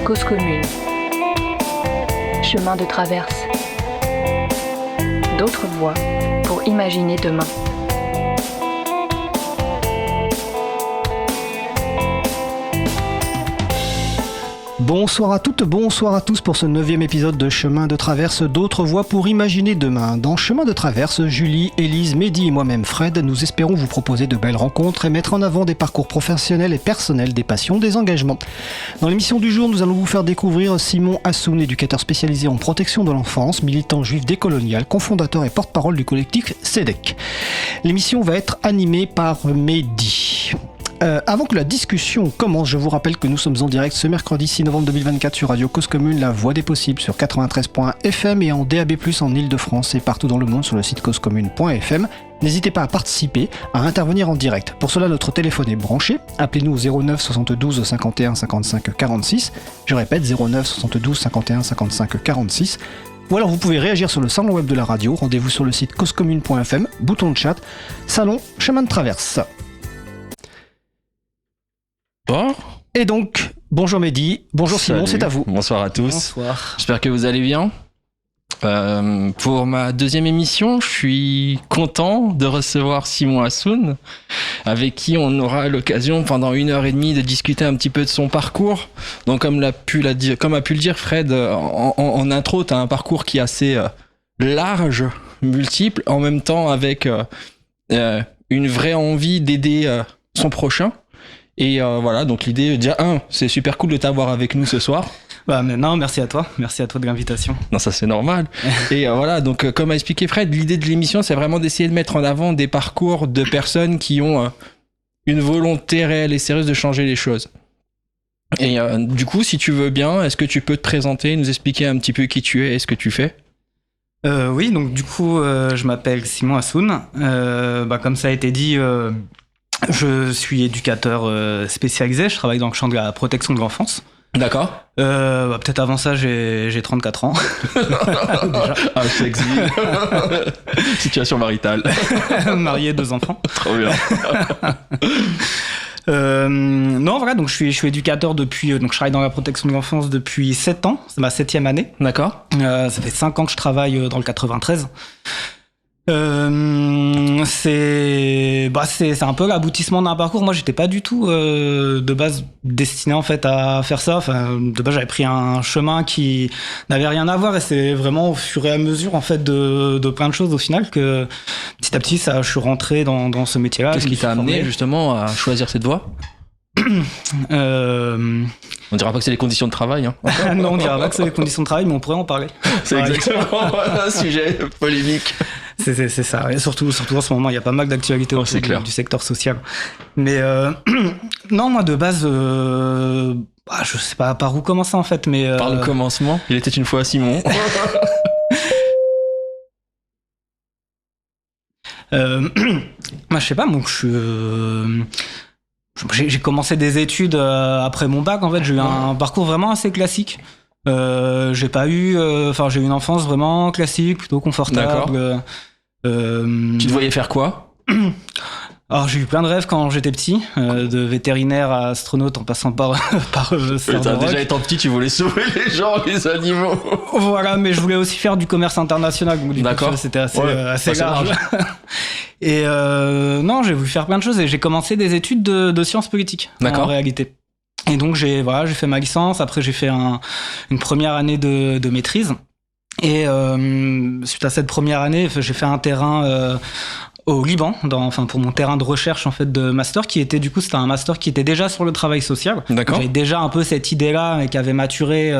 Cause commune. Chemin de traverse. D'autres voies pour imaginer demain. Bonsoir à toutes, bonsoir à tous pour ce 9e épisode de Chemin de Traverse, d'autres voies pour imaginer demain. Dans Chemin de Traverse, Julie, Élise, Mehdi et moi-même Fred, nous espérons vous proposer de belles rencontres et mettre en avant des parcours professionnels et personnels, des passions, des engagements. Dans l'émission du jour, nous allons vous faire découvrir Simon Hassoun, éducateur spécialisé en protection de l'enfance, militant juif décolonial, cofondateur et porte-parole du collectif CEDEC. L'émission va être animée par Mehdi. Avant que la discussion commence, je vous rappelle que nous sommes en direct ce mercredi 6 novembre 2024 sur Radio Cause Commune, la voix des possibles sur 93.fm et en DAB+, en Ile-de-France et partout dans le monde sur le site causecommune.fm. N'hésitez pas à participer, à intervenir en direct. Pour cela, notre téléphone est branché. Appelez-nous au 09 72 51 55 46. Je répète, 09 72 51 55 46. Ou alors vous pouvez réagir sur le salon web de la radio. Rendez-vous sur le site causecommune.fm, bouton de chat, salon, chemin de traverse. Bon. Et donc, bonjour Mehdi, bonjour Simon, Salut. c'est à vous. Bonsoir à tous. Bonsoir. J'espère que vous allez bien. Pour ma deuxième émission, je suis content de recevoir Simon Hassoun, avec qui on aura l'occasion pendant 1h30 de discuter un petit peu de son parcours. Donc, comme a pu le dire Fred en intro, tu as un parcours qui est assez large, multiple, en même temps avec une vraie envie d'aider son prochain. Et voilà, donc l'idée, déjà, c'est super cool de t'avoir avec nous ce soir. Bah non, merci à toi de l'invitation. Non, ça c'est normal. Et voilà, donc comme a expliqué Fred, l'idée de l'émission, c'est vraiment d'essayer de mettre en avant des parcours de personnes qui ont une volonté réelle et sérieuse de changer les choses. Et du coup, si tu veux bien, est-ce que tu peux te présenter, nous expliquer un petit peu qui tu es et ce que tu fais ? Oui, donc du coup, je m'appelle Simon Hassoun. Comme ça a été dit, je suis éducateur spécialisé, je travaille dans le champ de la protection de l'enfance. D'accord. Peut-être avant ça, j'ai 34 ans. Déjà. Ah, sexy. Situation maritale. Marié, 2 enfants. Trop bien. Non, voilà, donc je suis éducateur depuis, donc je travaille dans la protection de l'enfance depuis 7 ans, c'est ma 7e année. D'accord. Ça fait 5 ans que je travaille dans le 93. C'est un peu l'aboutissement d'un parcours. Moi, j'étais pas du tout de base destiné en fait à faire ça. Enfin, de base, j'avais pris un chemin qui n'avait rien à voir, et c'est vraiment au fur et à mesure en fait de plein de choses au final que petit à petit, je suis rentré dans ce métier-là. Qu'est-ce qui t'a amené justement à choisir cette voie ? On dira pas que c'est les conditions de travail. Hein. Non, on dira pas que c'est les conditions de travail, mais on pourrait en parler. C'est exactement un sujet polémique. C'est ça, et surtout en ce moment, il y a pas mal d'actualités du secteur social. Mais non, moi de base, je sais pas par où commencer en fait, mais... Par le commencement, il était une fois Simon. Je sais pas, donc j'ai commencé des études après mon bac. En fait, j'ai eu un parcours vraiment assez classique. J'ai eu une enfance vraiment classique, plutôt confortable. D'accord. Tu te voyais faire quoi ? Alors j'ai eu plein de rêves quand j'étais petit, de vétérinaire à astronaute en passant par déjà étant petit, tu voulais sauver les gens, les animaux. Voilà, mais je voulais aussi faire du commerce international, donc du coup, c'était assez large. Et non, j'ai voulu faire plein de choses et j'ai commencé des études de sciences politiques. D'accord. En réalité. Et donc j'ai fait ma licence. Après j'ai fait une première année de maîtrise. Et suite à cette première année, j'ai fait un terrain au Liban, pour mon terrain de recherche en fait de master, c'était un master qui était déjà sur le travail social. D'accord. J'avais déjà un peu cette idée-là et qui avait maturé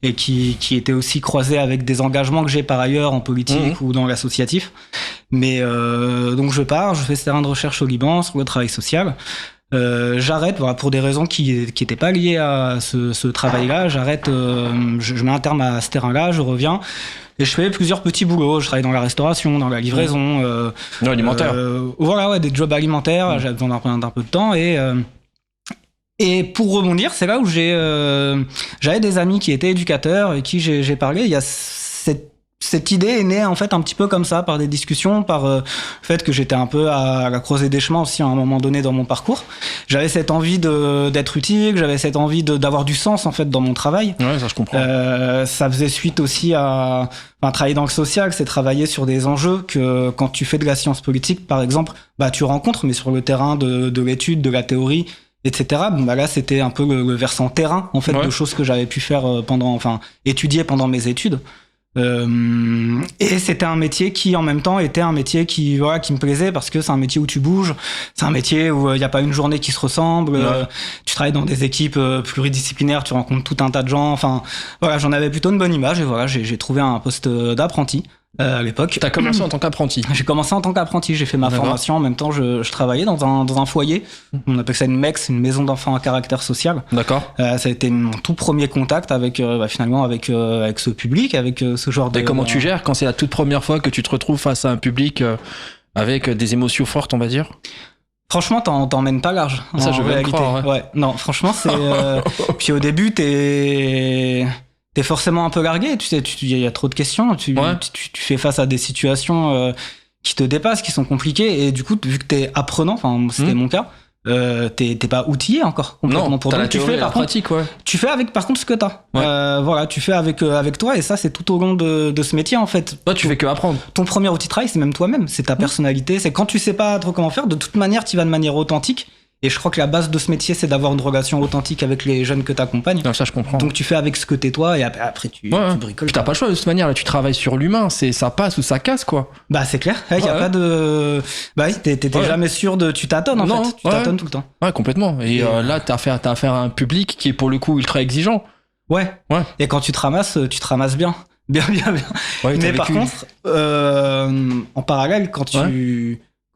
et qui était aussi croisée avec des engagements que j'ai par ailleurs en politique ou dans l'associatif. Mais donc je fais ce terrain de recherche au Liban sur le travail social. J'arrête pour des raisons qui étaient pas liées à ce travail-là. J'arrête, je mets un terme à ce terrain-là, je reviens. Et je fais plusieurs petits boulots. Je travaille dans la restauration, dans la livraison. Dans l'alimentaire. Voilà, des jobs alimentaires. J'avais besoin d'un peu de temps. Et pour rebondir, c'est là où j'avais des amis qui étaient éducateurs et qui j'ai parlé. Il y a cette cette idée est née en fait un petit peu comme ça, par des discussions, par le fait que j'étais un peu à la croisée des chemins aussi à un moment donné dans mon parcours. J'avais cette envie d'être utile, j'avais cette envie d'avoir du sens en fait dans mon travail. Ouais, ça je comprends. Ça faisait suite aussi à travailler dans le social, c'est travailler sur des enjeux que quand tu fais de la science politique par exemple, tu rencontres, mais sur le terrain de l'étude, de la théorie, etc. Là c'était un peu le versant terrain en fait de choses que j'avais pu faire étudier pendant mes études. Et c'était un métier qui en même temps était un métier qui me plaisait parce que c'est un métier où tu bouges, c'est un métier où il n'y a pas une journée qui se ressemble, tu travailles dans des équipes pluridisciplinaires, tu rencontres tout un tas de gens, j'en avais plutôt une bonne image et j'ai trouvé un poste d'apprenti à l'époque. T'as commencé en tant qu'apprenti? J'ai commencé en tant qu'apprenti, j'ai fait ma formation, en même temps je travaillais dans un foyer, on appelle ça une MEX, une maison d'enfants à caractère social. D'accord. Ça a été mon tout premier contact avec finalement avec ce public, avec ce genre de... Et comment tu gères quand c'est la toute première fois que tu te retrouves face à un public avec des émotions fortes, on va dire? Franchement, t'emmènes pas large. Ça, je vais le croire. Ouais. Non, franchement, c'est... Puis au début, t'es forcément un peu largué, tu sais, il y a trop de questions, tu fais face à des situations qui te dépassent, qui sont compliquées, et du coup, vu que t'es apprenant, c'était mon cas, t'es pas outillé encore complètement. Non, pour t'as donc, la théorie et la pratique, tu fais avec par contre ce que t'as. Tu fais avec toi, et ça c'est tout au long de ce métier en fait. Toi, tu fais que apprendre. Ton premier outil de travail, c'est même toi-même, c'est ta personnalité, c'est quand tu sais pas trop comment faire, de toute manière, tu vas de manière authentique. Et je crois que la base de ce métier, c'est d'avoir une relation authentique avec les jeunes que t'accompagnes. Non, ça, je comprends. Donc tu fais avec ce que t'es toi, et après tu bricoles. Puis t'as pas le choix de toute manière, là, tu travailles sur l'humain, ça passe ou ça casse, quoi. C'est clair, y a pas de... t'es jamais sûr de... Tu tâtonnes, en fait. Tu tâtonnes tout le temps. Ouais, complètement. Et là, t'as affaire à un public qui est pour le coup ultra exigeant. Ouais. Et quand tu te ramasses bien. Bien. Ouais, mais par contre, en parallèle, quand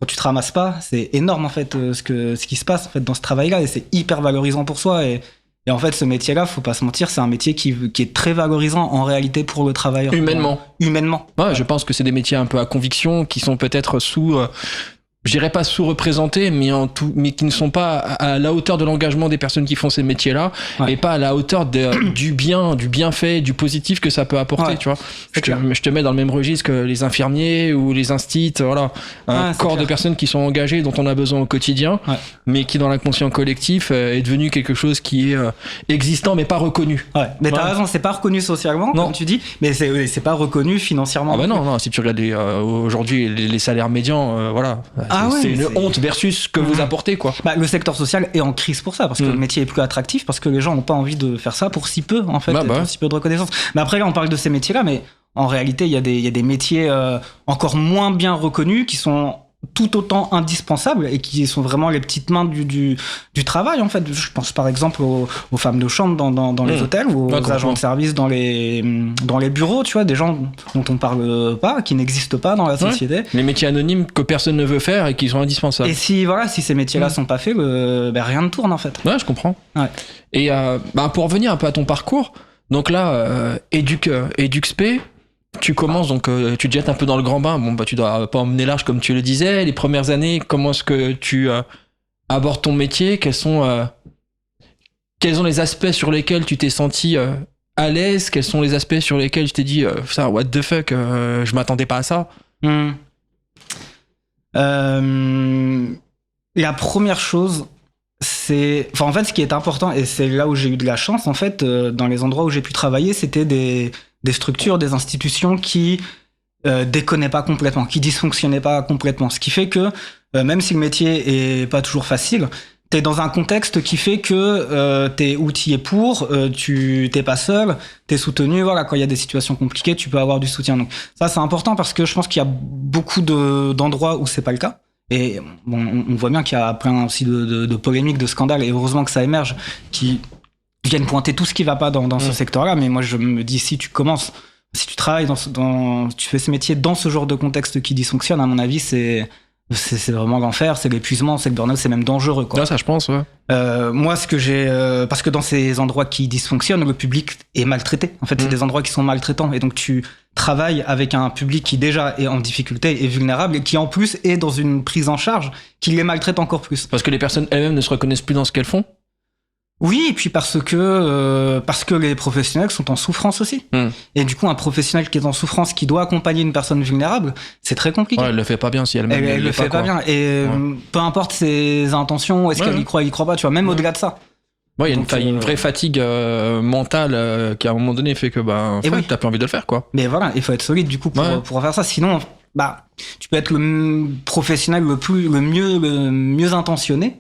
tu te ramasses pas, c'est énorme en fait ce qui se passe en fait dans ce travail-là, et c'est hyper valorisant pour soi, et en fait ce métier-là, faut pas se mentir, c'est un métier qui est très valorisant en réalité pour le travailleur. Humainement. Ouais, je pense que c'est des métiers un peu à conviction qui sont peut-être je dirais pas sous-représentés, mais qui ne sont pas à la hauteur de l'engagement des personnes qui font ces métiers-là, et pas à la hauteur du bienfait, du positif que ça peut apporter, tu vois. Je te mets dans le même registre que les infirmiers ou les instits, voilà. Un corps de personnes qui sont engagées, dont on a besoin au quotidien, mais qui dans l'inconscient collectif est devenu quelque chose qui est existant, mais pas reconnu. Ouais. Mais t'as raison, c'est pas reconnu socialement, comme tu dis, mais c'est pas reconnu financièrement. Ah bah non, si tu regardes aujourd'hui les salaires médians, voilà. C'est une honte versus ce que vous apportez, quoi. Le secteur social est en crise pour ça, parce que le métier est plus attractif, parce que les gens n'ont pas envie de faire ça pour si peu, en fait, pour si peu de reconnaissance. Mais après, là, on parle de ces métiers-là, mais en réalité, il y a des métiers encore moins bien reconnus qui sont tout autant indispensables et qui sont vraiment les petites mains du travail, en fait. Je pense par exemple aux femmes de chambre dans les hôtels, ou aux agents de service dans les bureaux, tu vois, des gens dont on parle pas, qui n'existent pas dans la société. Les métiers anonymes que personne ne veut faire et qui sont indispensables. Et si ces métiers-là sont pas faits, rien ne tourne, en fait. Ouais, je comprends. Ouais. Et pour revenir un peu à ton parcours, donc là, EduxP, tu commences, donc tu te jettes un peu dans le grand bain. Tu dois pas emmener large comme tu le disais. Les premières années, comment est-ce que tu abordes ton métier? Quels sont les aspects sur lesquels tu t'es senti à l'aise? Quels sont les aspects sur lesquels tu t'es dit ça, what the fuck, je m'attendais pas à ça? La première chose, c'est... en fait, ce qui est important, et c'est là où j'ai eu de la chance, en fait, dans les endroits où j'ai pu travailler, c'était des structures, des institutions qui déconnaient pas complètement, qui dysfonctionnaient pas complètement. Ce qui fait que, même si le métier est pas toujours facile, t'es dans un contexte qui fait que t'es outillé pour, t'es pas seul, t'es soutenu. Voilà, quand il y a des situations compliquées, tu peux avoir du soutien. Donc ça, c'est important, parce que je pense qu'il y a beaucoup d'endroits où c'est pas le cas. Et on voit bien qu'il y a plein aussi de polémiques, de scandales, et heureusement que ça émerge, qui viennent pointer tout ce qui va pas dans ce secteur-là. Mais moi, je me dis, si tu travailles tu fais ce métier dans ce genre de contexte qui dysfonctionne, à mon avis, c'est vraiment l'enfer, c'est l'épuisement, c'est le burn-out, c'est même dangereux, quoi. Là, ça, je pense, ouais. Moi, ce que j'ai... parce que dans ces endroits qui dysfonctionnent, le public est maltraité. En fait, c'est des endroits qui sont maltraitants. Et donc, tu travailles avec un public qui déjà est en difficulté, est vulnérable, et qui en plus est dans une prise en charge qui les maltraite encore plus. Parce que les personnes elles-mêmes ne se reconnaissent plus dans ce qu'elles font? Oui, et puis parce que les professionnels sont en souffrance aussi. Et du coup, un professionnel qui est en souffrance, qui doit accompagner une personne vulnérable, c'est très compliqué. Ouais, elle le fait pas bien si elle-même Elle le fait pas bien. Et peu importe ses intentions, est-ce qu'elle y croit pas, tu vois, même au-delà de ça. Ouais, il y a une vraie fatigue mentale qui à un moment donné fait que t'as plus envie de le faire, quoi. Mais voilà, il faut être solide du coup pour faire ça. Sinon, tu peux être le professionnel le mieux intentionné.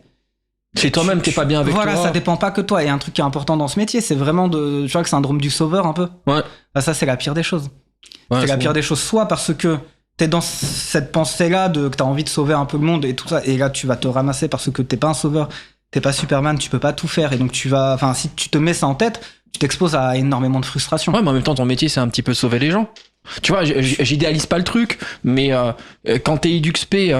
C'est toi-même, t'es pas bien avec toi. Voilà, ça dépend pas que toi. Et un truc qui est important dans ce métier, c'est vraiment tu vois, le syndrome du sauveur un peu. Ouais. Ça, c'est la pire des choses. Ouais, c'est la pire des choses, soit parce que t'es dans cette pensée-là que t'as envie de sauver un peu le monde et tout ça, et là tu vas te ramasser parce que t'es pas un sauveur, t'es pas Superman, tu peux pas tout faire, et donc si tu te mets ça en tête, tu t'exposes à énormément de frustration. Ouais, mais en même temps, ton métier, c'est un petit peu sauver les gens. Tu vois, j'idéalise pas le truc, mais quand t'es EduxP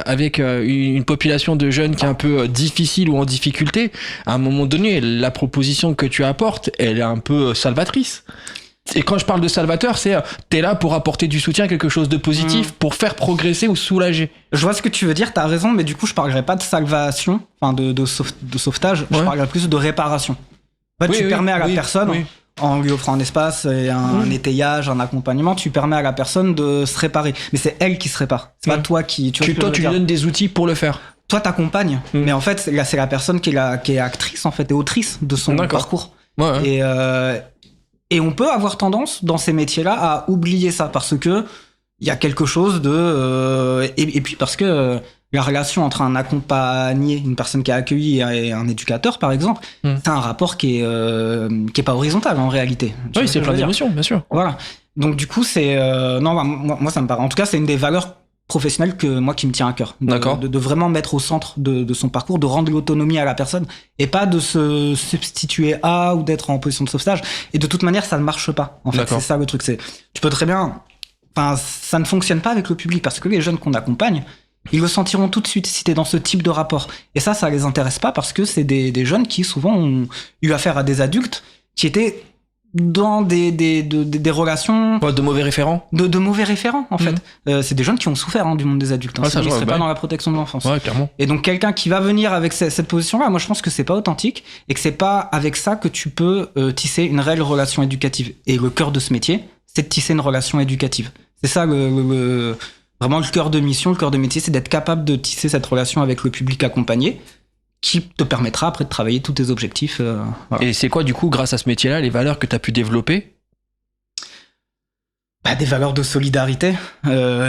avec une population de jeunes qui est un peu difficile ou en difficulté, à un moment donné, la proposition que tu apportes, elle est un peu salvatrice. Et quand je parle de salvateur, c'est t'es là pour apporter du soutien, quelque chose de positif, pour faire progresser ou soulager. Je vois ce que tu veux dire, t'as raison, mais du coup, je parlerai pas de salvation, enfin de sauvetage, je parlerai plus de réparation. En fait, tu permets à la personne, en lui offrant un espace, un étayage, un accompagnement, tu permets à la personne de se réparer. Mais c'est elle qui se répare. C'est pas toi qui... Tu lui donnes des outils pour le faire. Toi, t'accompagnes. Mais en fait, là, c'est la personne qui est actrice, en fait, et autrice de son parcours. Ouais. Et on peut avoir tendance, dans ces métiers-là, à oublier ça, parce que il y a quelque chose de... et puis parce que... la relation entre un accompagné, une personne qui a accueilli et un éducateur, par exemple, c'est un rapport qui est pas horizontal en réalité. Oui, c'est plein d'émotions, bien sûr. Voilà. Donc du coup, c'est moi ça me paraît. En tout cas, c'est une des valeurs professionnelles qui me tient à cœur. De vraiment mettre au centre de son parcours, de rendre l'autonomie à la personne et pas de se substituer à ou d'être en position de sauvetage. Et de toute manière, ça ne marche pas. En fait, c'est ça le truc. Tu peux très bien. Enfin, ça ne fonctionne pas avec le public parce que les jeunes qu'on accompagne, ils le sentiront tout de suite si t'es dans ce type de rapport. Et ça les intéresse pas parce que c'est des jeunes qui souvent ont eu affaire à des adultes qui étaient dans des relations... de mauvais référents. De mauvais référents, en fait. C'est des jeunes qui ont souffert du monde des adultes. Ils seraient pas dans la protection de l'enfance. Ouais, clairement. Et donc quelqu'un qui va venir avec cette position-là, moi je pense que c'est pas authentique et que c'est pas avec ça que tu peux tisser une réelle relation éducative. Et le cœur de ce métier, c'est de tisser une relation éducative. C'est ça vraiment le cœur de mission, le cœur de métier, c'est d'être capable de tisser cette relation avec le public accompagné qui te permettra après de travailler tous tes objectifs. Voilà. Et c'est quoi du coup, grâce à ce métier-là, les valeurs que tu as pu développer ? Des valeurs de solidarité,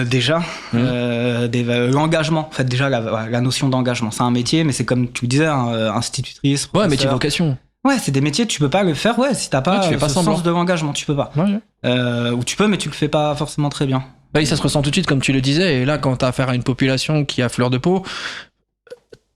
déjà. L'engagement, en fait, déjà la notion d'engagement. C'est un métier, mais c'est comme tu le disais, institutrice, professeur. Ouais, métier de vocation. Ouais, c'est des métiers, tu peux pas le faire, si t'as pas ce sens de l'engagement, tu peux pas. Ou tu peux, mais tu le fais pas forcément très bien. Oui, ça se ressent tout de suite, comme tu le disais. Et là, quand t'as affaire à une population qui a fleur de peau,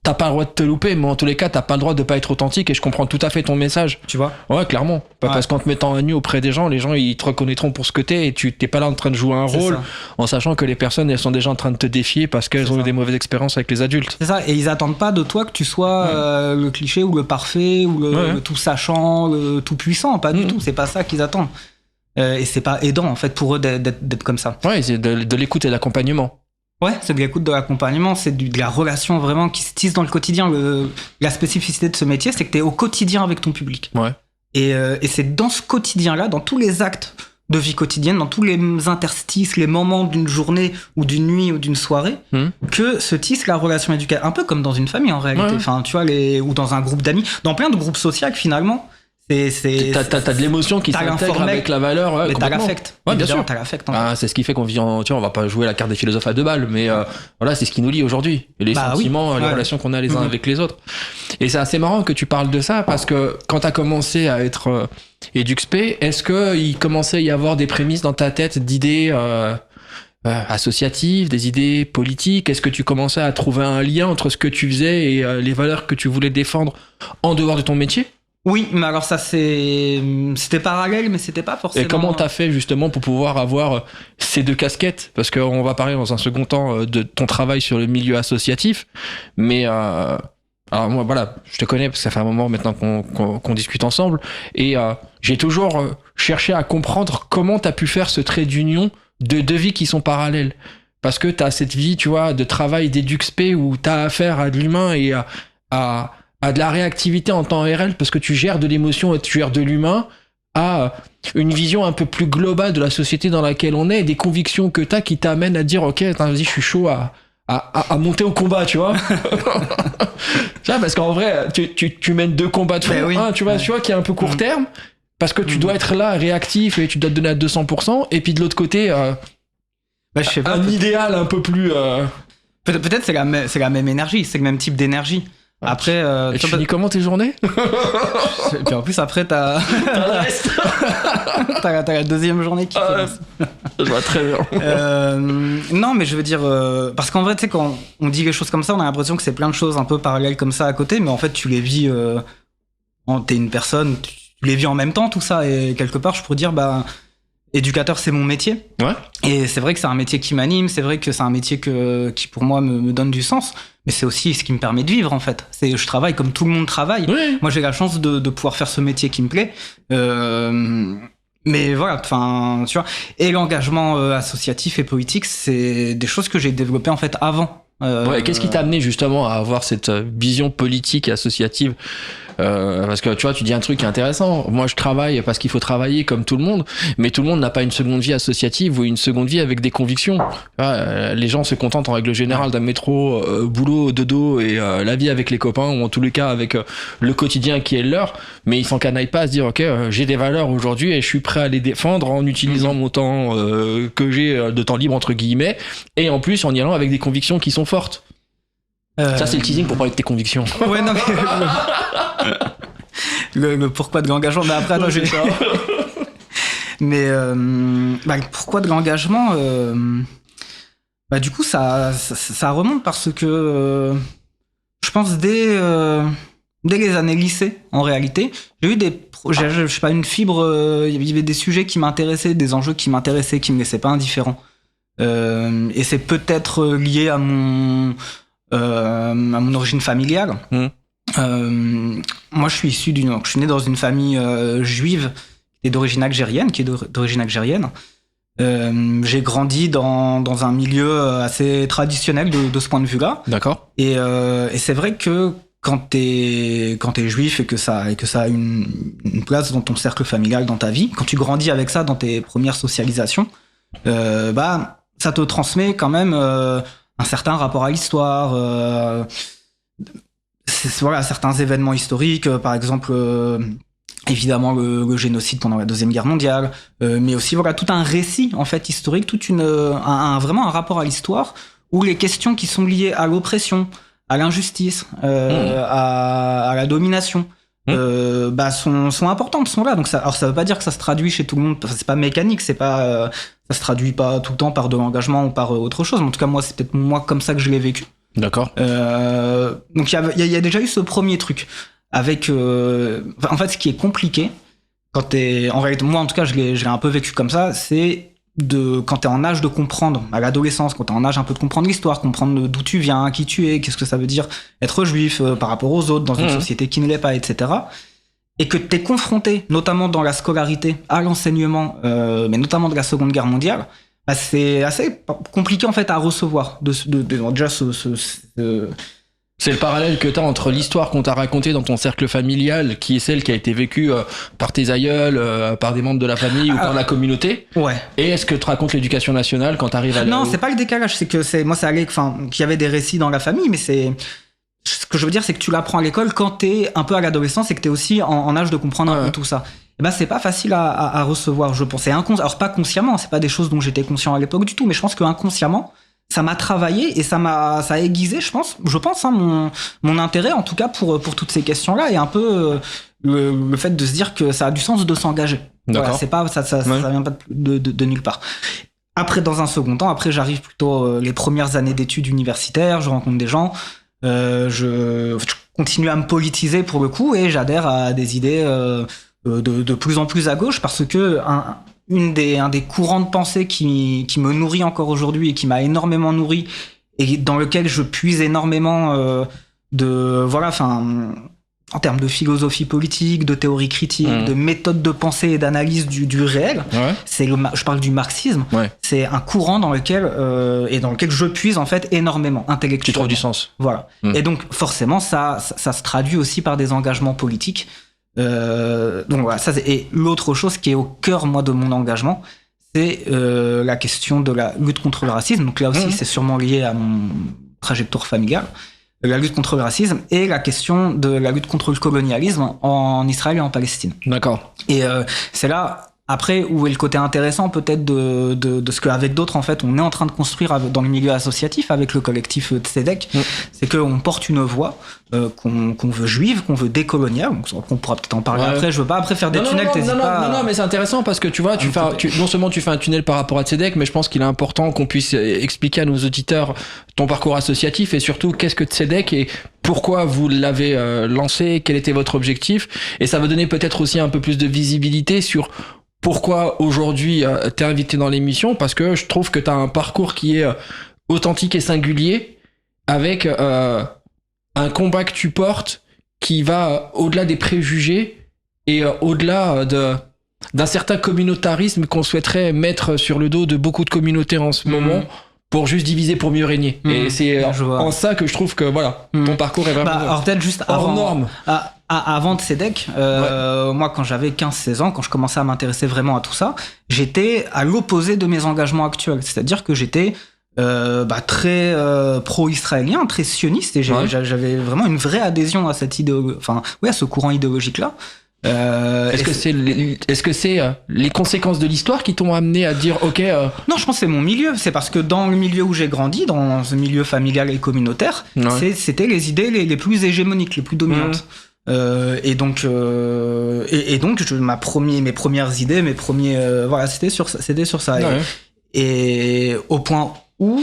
t'as pas le droit de te louper, mais en tous les cas, t'as pas le droit de pas être authentique. Et je comprends tout à fait ton message. Tu vois ? Ouais, clairement. Parce qu'en te mettant à nu auprès des gens, les gens, ils te reconnaîtront pour ce que t'es. Et tu t'es pas là en train de jouer un rôle, en sachant que les personnes, elles sont déjà en train de te défier parce qu'elles ont eu des mauvaises expériences avec les adultes. C'est ça. Et ils attendent pas de toi que tu sois le cliché ou le parfait ou le tout sachant, le tout puissant. Pas du tout. C'est pas ça qu'ils attendent. Et c'est pas aidant en fait pour eux d'être comme ça. Ouais, c'est de l'écoute et de l'accompagnement. Ouais, c'est de l'écoute, de l'accompagnement, c'est de la relation vraiment qui se tisse dans le quotidien. La spécificité de ce métier, c'est que t'es au quotidien avec ton public. Ouais. Et c'est dans ce quotidien-là, dans tous les actes de vie quotidienne, dans tous les interstices, les moments d'une journée ou d'une nuit ou d'une soirée, que se tisse la relation éducative. Un peu comme dans une famille en réalité. Enfin, tu vois, ou dans un groupe d'amis, dans plein de groupes sociaux finalement. T'as de l'émotion qui s'intègre avec la valeur. Mais t'as l'affect. Ouais, bien sûr. T'as l'affect. C'est ce qui fait qu'on vit on va pas jouer la carte des philosophes à 2 balles, mais voilà, c'est ce qui nous lie aujourd'hui. Et les sentiments, les relations qu'on a les uns avec les autres. Et c'est assez marrant que tu parles de ça parce que quand t'as commencé à être EduxP, est-ce qu'il commençait à y avoir des prémices dans ta tête d'idées associatives, des idées politiques? Est-ce que tu commençais à trouver un lien entre ce que tu faisais et les valeurs que tu voulais défendre en dehors de ton métier? Oui, mais alors ça c'était parallèle, mais c'était pas forcément... Et comment t'as fait justement pour pouvoir avoir ces 2 casquettes? Parce qu'on va parler dans un second temps de ton travail sur le milieu associatif, mais alors moi voilà, je te connais parce que ça fait un moment maintenant qu'on discute ensemble, et j'ai toujours cherché à comprendre comment t'as pu faire ce trait d'union de 2 vies qui sont parallèles. Parce que t'as cette vie, tu vois, de travail d'EduxP où t'as affaire à de l'humain et à à de la réactivité en temps réel parce que tu gères de l'émotion et tu gères de l'humain, à une vision un peu plus globale de la société dans laquelle on est et des convictions que t'as qui t'amènent à te dire ok, attends, vas-y, je suis chaud à monter au combat, tu vois. Tu vois, parce qu'en vrai, tu mènes 2 combats de front, oui. tu vois, qui est un peu court terme, parce que tu dois être là, réactif, et tu dois te donner à 200%, et puis de l'autre côté, je sais pas, un idéal un peu plus... peut-être c'est la même énergie, c'est le même type d'énergie. Après, et tu finis comment tes journées? Et puis en plus après t'as la deuxième journée qui commence. Je vois très bien. Non, mais je veux dire, parce qu'en vrai, tu sais, quand on dit les choses comme ça, on a l'impression que c'est plein de choses un peu parallèles comme ça à côté, mais en fait, tu les vis, t'es une personne, tu les vis en même temps, tout ça, et quelque part, je pourrais dire, éducateur, c'est mon métier. Ouais. Et c'est vrai que c'est un métier qui m'anime, c'est vrai que c'est un métier qui pour moi me donne du sens, mais c'est aussi ce qui me permet de vivre, en fait. Je travaille comme tout le monde travaille. Oui. Moi, j'ai la chance de pouvoir faire ce métier qui me plaît. Mais voilà, enfin, tu vois. Et l'engagement associatif et politique, c'est des choses que j'ai développées, en fait, avant. Ouais, qu'est-ce qui t'a amené justement à avoir cette vision politique et associative? Parce que tu vois, tu dis un truc qui est intéressant. Moi, je travaille parce qu'il faut travailler comme tout le monde, mais tout le monde n'a pas une seconde vie associative ou une seconde vie avec des convictions. Les gens se contentent en règle générale d'un métro, boulot, dodo et la vie avec les copains, ou en tous les cas avec le quotidien qui est le leur, mais ils s'en canaillent pas à se dire ok, j'ai des valeurs aujourd'hui et je suis prêt à les défendre en utilisant mon temps que j'ai de temps libre entre guillemets, et en plus en y allant avec des convictions qui sont fortes. Ça, c'est le teasing pour parler de tes convictions. Ouais, non, mais le pourquoi de l'engagement. Mais après, attends, Mais le pourquoi de l'engagement, du coup, ça remonte parce que je pense dès les années lycée, en réalité, j'ai eu je sais pas, une fibre. Il y avait des sujets qui m'intéressaient, des enjeux qui m'intéressaient, qui me laissaient pas indifférent. Et c'est peut-être lié à mon origine familiale. Moi, je suis né dans une famille juive qui est d'origine algérienne, J'ai grandi dans un milieu assez traditionnel de ce point de vue-là. D'accord. Et c'est vrai que quand t'es juif et que ça a une place dans ton cercle familial, dans ta vie, quand tu grandis avec ça dans tes premières socialisations, ça te transmet quand même un certain rapport à l'histoire, certains événements historiques, par exemple évidemment le génocide pendant la Deuxième Guerre mondiale, mais aussi tout un récit en fait historique, vraiment un rapport à l'histoire où les questions qui sont liées à l'oppression, à l'injustice, à la domination, sont importantes, sont là. Donc ça veut pas dire que ça se traduit chez tout le monde, c'est pas mécanique, c'est pas ça se traduit pas tout le temps par de l'engagement ou par autre chose, mais en tout cas moi c'est peut-être comme ça que je l'ai vécu. D'accord. Donc il y a déjà eu ce premier truc avec en fait ce qui est compliqué en réalité, moi en tout cas je l'ai un peu vécu comme ça, c'est quand t'es en âge de comprendre, à l'adolescence, quand t'es en âge un peu de comprendre l'histoire, comprendre d'où tu viens, qui tu es, qu'est-ce que ça veut dire être juif par rapport aux autres dans une société qui ne l'est pas, etc. Et que t'es confronté, notamment dans la scolarité, à l'enseignement, mais notamment de la Seconde Guerre mondiale, c'est assez compliqué en fait à recevoir. Déjà C'est le parallèle que t'as entre l'histoire qu'on t'a racontée dans ton cercle familial, qui est celle qui a été vécue par tes aïeuls, par des membres de la famille ou par la communauté. Ouais. Et est-ce que te raconte l'éducation nationale quand t'arrives à... Non, c'est pas le décalage, c'est que qu'il y avait des récits dans la famille, mais ce que je veux dire, c'est que tu l'apprends à l'école quand t'es un peu à l'adolescence et que t'es aussi en âge de comprendre un peu tout ça. Et c'est pas facile à recevoir, je pense. Alors pas consciemment, c'est pas des choses dont j'étais conscient à l'époque du tout, mais je pense que inconsciemment, ça m'a travaillé et ça a aiguisé, je pense, mon intérêt en tout cas pour toutes ces questions-là, et un peu le fait de se dire que ça a du sens de s'engager. D'accord. Voilà, c'est pas ça vient pas de nulle part. Après, dans un second temps, j'arrive plutôt les premières années d'études universitaires, je rencontre des gens, je continue à me politiser pour le coup et j'adhère à des idées de plus en plus à gauche, parce que un des courants de pensée qui me nourrit encore aujourd'hui et qui m'a énormément nourri et dans lequel je puise énormément en termes de philosophie politique, de théorie critique, de méthode de pensée et d'analyse du réel. Je parle du marxisme. C'est un courant dans lequel je puise en fait énormément intellectuellement. Tu trouves du sens. Voilà. Et donc forcément ça se traduit aussi par des engagements politiques. Donc voilà, et l'autre chose qui est au cœur moi de mon engagement, c'est la question de la lutte contre le racisme. Donc là aussi c'est sûrement lié à mon trajectoire familiale. La lutte contre le racisme et la question de la lutte contre le colonialisme en Israël et en Palestine. D'accord. Et c'est là, après, où est le côté intéressant peut-être de ce qu'avec d'autres, en fait, on est en train de construire dans le milieu associatif, avec le collectif Tzedek, c'est qu'on porte une voix qu'on veut juive, qu'on veut décoloniale, qu'on pourra peut-être en parler après, je veux pas après faire des tunnels, non, mais c'est intéressant parce que tu vois, non seulement tu fais un tunnel par rapport à Tzedek, mais je pense qu'il est important qu'on puisse expliquer à nos auditeurs ton parcours associatif et surtout qu'est-ce que Tzedek et pourquoi vous l'avez lancé, quel était votre objectif, et ça va donner peut-être aussi un peu plus de visibilité sur pourquoi aujourd'hui t'es invité dans l'émission, parce que je trouve que t'as un parcours qui est authentique et singulier, avec un combat que tu portes qui va au-delà des préjugés et au-delà d'un certain communautarisme qu'on souhaiterait mettre sur le dos de beaucoup de communautés en ce moment, pour juste diviser pour mieux régner. Et c'est en ça que je trouve que voilà, ton parcours est vraiment alors peut-être juste hors norme. Avant Tzedek, moi quand j'avais 15-16 ans, quand je commençais à m'intéresser vraiment à tout ça, j'étais à l'opposé de mes engagements actuels. C'est-à-dire que j'étais très pro-israélien, très sioniste, et j'avais vraiment une vraie adhésion à cette à ce courant idéologique-là. Est-ce que c'est les conséquences de l'histoire qui t'ont amené à dire ok Non, je pense que c'est mon milieu. C'est parce que dans le milieu où j'ai grandi, dans ce milieu familial et communautaire, c'était les idées les plus hégémoniques, les plus dominantes. Et donc mes premières idées, c'était sur ça. Et au point où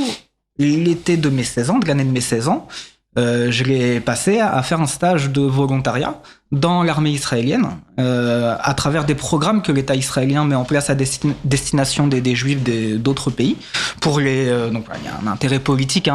l'été de mes 16 ans, de l'année de mes 16 ans, je l'ai passé à faire un stage de volontariat dans l'armée israélienne, à travers des programmes que l'État israélien met en place à destination des Juifs d'autres pays. Donc il y a un intérêt politique,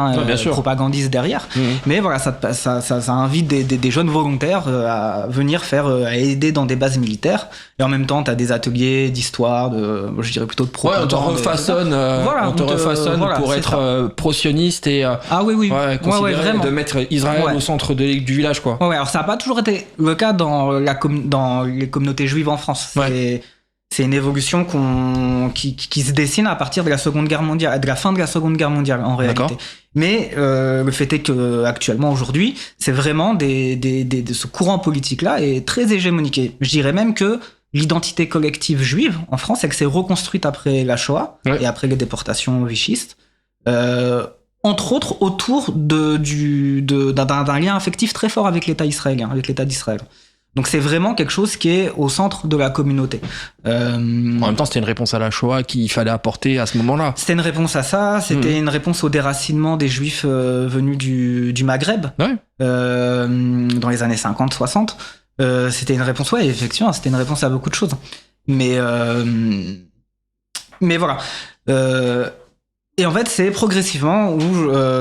propagandiste derrière. Mais voilà, ça invite des jeunes volontaires à venir à aider dans des bases militaires. Et en même temps, tu as des ateliers d'histoire, je dirais plutôt de propagande. On te refaçonne pour être pro-sioniste et vraiment. de mettre Israël au centre du village, quoi. Alors ça n'a pas toujours été le cas dans les communautés juives en France. C'est une évolution qui se dessine à partir de la Seconde Guerre mondiale, de la fin de la Seconde Guerre mondiale en réalité. D'accord. Mais le fait est que actuellement aujourd'hui, c'est vraiment ce courant politique-là est très hégémonique. Et je dirais même que l'identité collective juive en France, elle s'est reconstruite après la Shoah et après les déportations vichistes. Entre autres autour d'un lien affectif très fort avec l'État israélien, avec l'État d'Israël. Donc c'est vraiment quelque chose qui est au centre de la communauté. En même temps, c'était une réponse à la Shoah qu'il fallait apporter à ce moment-là. C'était une réponse à ça, c'était une réponse au déracinement des Juifs venus du Maghreb, dans les années 50-60. C'était une réponse, effectivement, c'était une réponse à beaucoup de choses. Mais voilà. Et en fait, c'est progressivement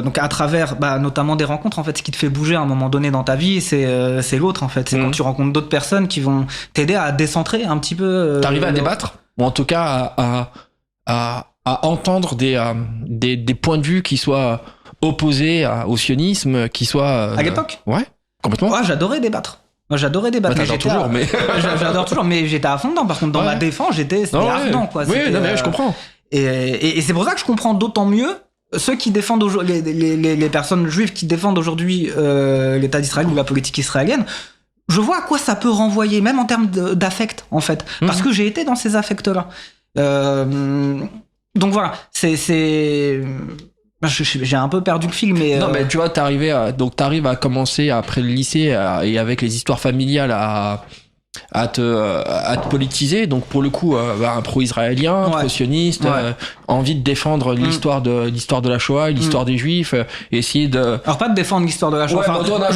donc à travers notamment des rencontres, en fait, ce qui te fait bouger à un moment donné dans ta vie, c'est l'autre, en fait. C'est quand tu rencontres d'autres personnes qui vont t'aider à décentrer un petit peu. T'arrives à débattre, ou en tout cas à entendre des points de vue qui soient opposés au sionisme, qui soient à l'époque. Ouais, complètement. J'adorais débattre. J'adore toujours, j'adore toujours, mais j'étais à fond dedans. Par contre, dans ma défense, c'était ardent, quoi. Je comprends. Et c'est pour ça que je comprends d'autant mieux ceux qui défendent les personnes juives qui défendent aujourd'hui l'État d'Israël ou la politique israélienne. Je vois à quoi ça peut renvoyer, même en termes d'affect, en fait, parce que j'ai été dans ces affects-là. Donc voilà, j'ai un peu perdu le fil, mais non, mais tu vois, t'arrives à commencer après le lycée et avec les histoires familiales à te politiser, donc pour le coup un pro-israélien, pro-sioniste, envie de défendre l'histoire de la Shoah, l'histoire des Juifs, essayer de... Alors pas de défendre l'histoire de la Shoah,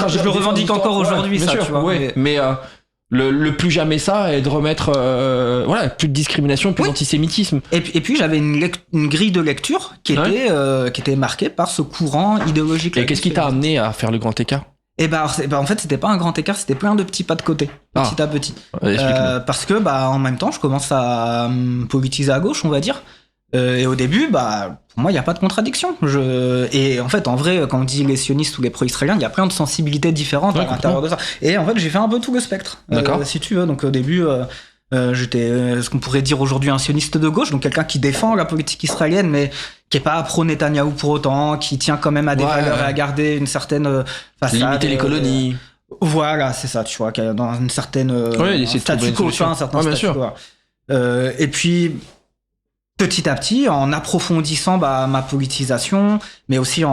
je le revendique encore aujourd'hui, ça, tu vois. Mais le plus jamais ça, et de remettre plus de discrimination, plus d'antisémitisme. Et puis j'avais une grille de lecture qui était marquée par ce courant idéologique. Et qu'est-ce qui t'a amené à faire le grand écart? Et en fait, c'était pas un grand écart, c'était plein de petits pas de côté, petit à petit. Parce que en même temps, je commence à me politiser à gauche, on va dire. Et au début, pour moi, il n'y a pas de contradiction. Et en fait, en vrai, quand on dit les sionistes ou les pro-israéliens, il y a plein de sensibilités différentes à l'intérieur de ça. Et en fait, j'ai fait un peu tout le spectre, si tu veux. Donc au début, j'étais ce qu'on pourrait dire aujourd'hui un sioniste de gauche, donc quelqu'un qui défend la politique israélienne, mais qui est pas pro-Netanyahou pour autant, qui tient quand même à des valeurs et à garder une certaine façade. Limiter les colonies. Voilà, c'est ça, tu vois, dans une certaine statu quo, un certain statu quo. Et puis petit à petit, en approfondissant ma politisation, mais aussi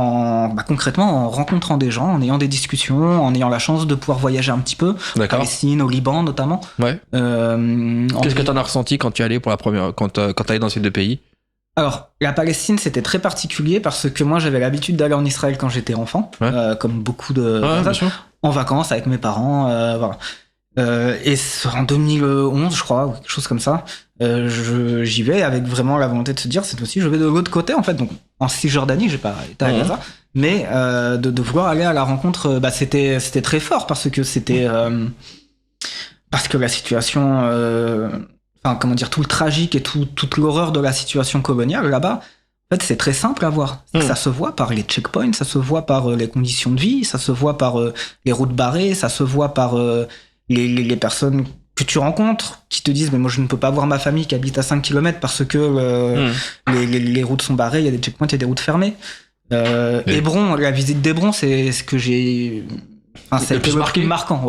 concrètement en rencontrant des gens, en ayant des discussions, en ayant la chance de pouvoir voyager un petit peu, en Palestine, au Liban notamment. Ouais. Qu'est-ce que t'en as ressenti quand tu es allé pour la première, quand t'allais dans ces deux pays? Alors, la Palestine, c'était très particulier parce que moi, j'avais l'habitude d'aller en Israël quand j'étais enfant, comme beaucoup de en vacances avec mes parents, voilà. Et en 2011, je crois, ou quelque chose comme ça, j'y vais avec vraiment la volonté de se dire, cette fois-ci, je vais de l'autre côté, en fait. Donc, en Cisjordanie, j'ai pas été à Gaza, mais de vouloir aller à la rencontre, c'était très fort parce que parce que la situation, tout le tragique et toute l'horreur de la situation coloniale là-bas, en fait, c'est très simple à voir. Ça se voit par les checkpoints, ça se voit par les conditions de vie, ça se voit par les routes barrées, ça se voit par les personnes que tu rencontres qui te disent mais moi je ne peux pas voir ma famille qui habite à 5 km parce que les routes sont barrées, il y a des checkpoints, il y a des routes fermées. Hébron, la visite d'Hébron, c'est ce que j'ai... c'est le plus marquant,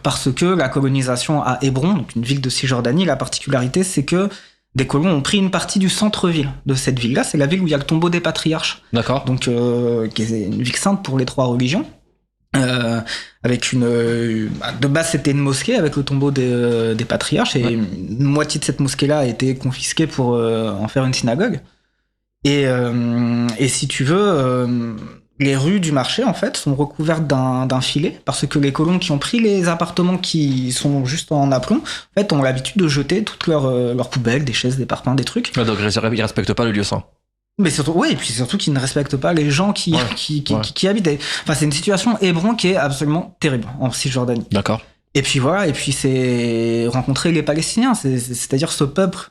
parce que la colonisation à Hébron, donc une ville de Cisjordanie, la particularité c'est que des colons ont pris une partie du centre-ville de cette ville-là, c'est la ville où il y a le tombeau des patriarches. D'accord. Donc qui est une ville sainte pour les 3 religions. Avec de base c'était une mosquée avec le tombeau des patriarches et une moitié de cette mosquée-là a été confisquée pour en faire une synagogue. Et si tu veux, les rues du marché en fait sont recouvertes d'un filet parce que les colons qui ont pris les appartements qui sont juste en aplomb, en fait, ont l'habitude de jeter toutes leurs poubelles, des chaises, des parpaings, des trucs. Donc ils respectent pas le lieu saint. Mais surtout, et puis surtout qu'ils ne respectent pas les gens qui habitent. Enfin, c'est une situation Hébron qui est absolument terrible en Cisjordanie. D'accord. Et puis voilà, et puis c'est rencontrer les Palestiniens, c'est-à-dire ce peuple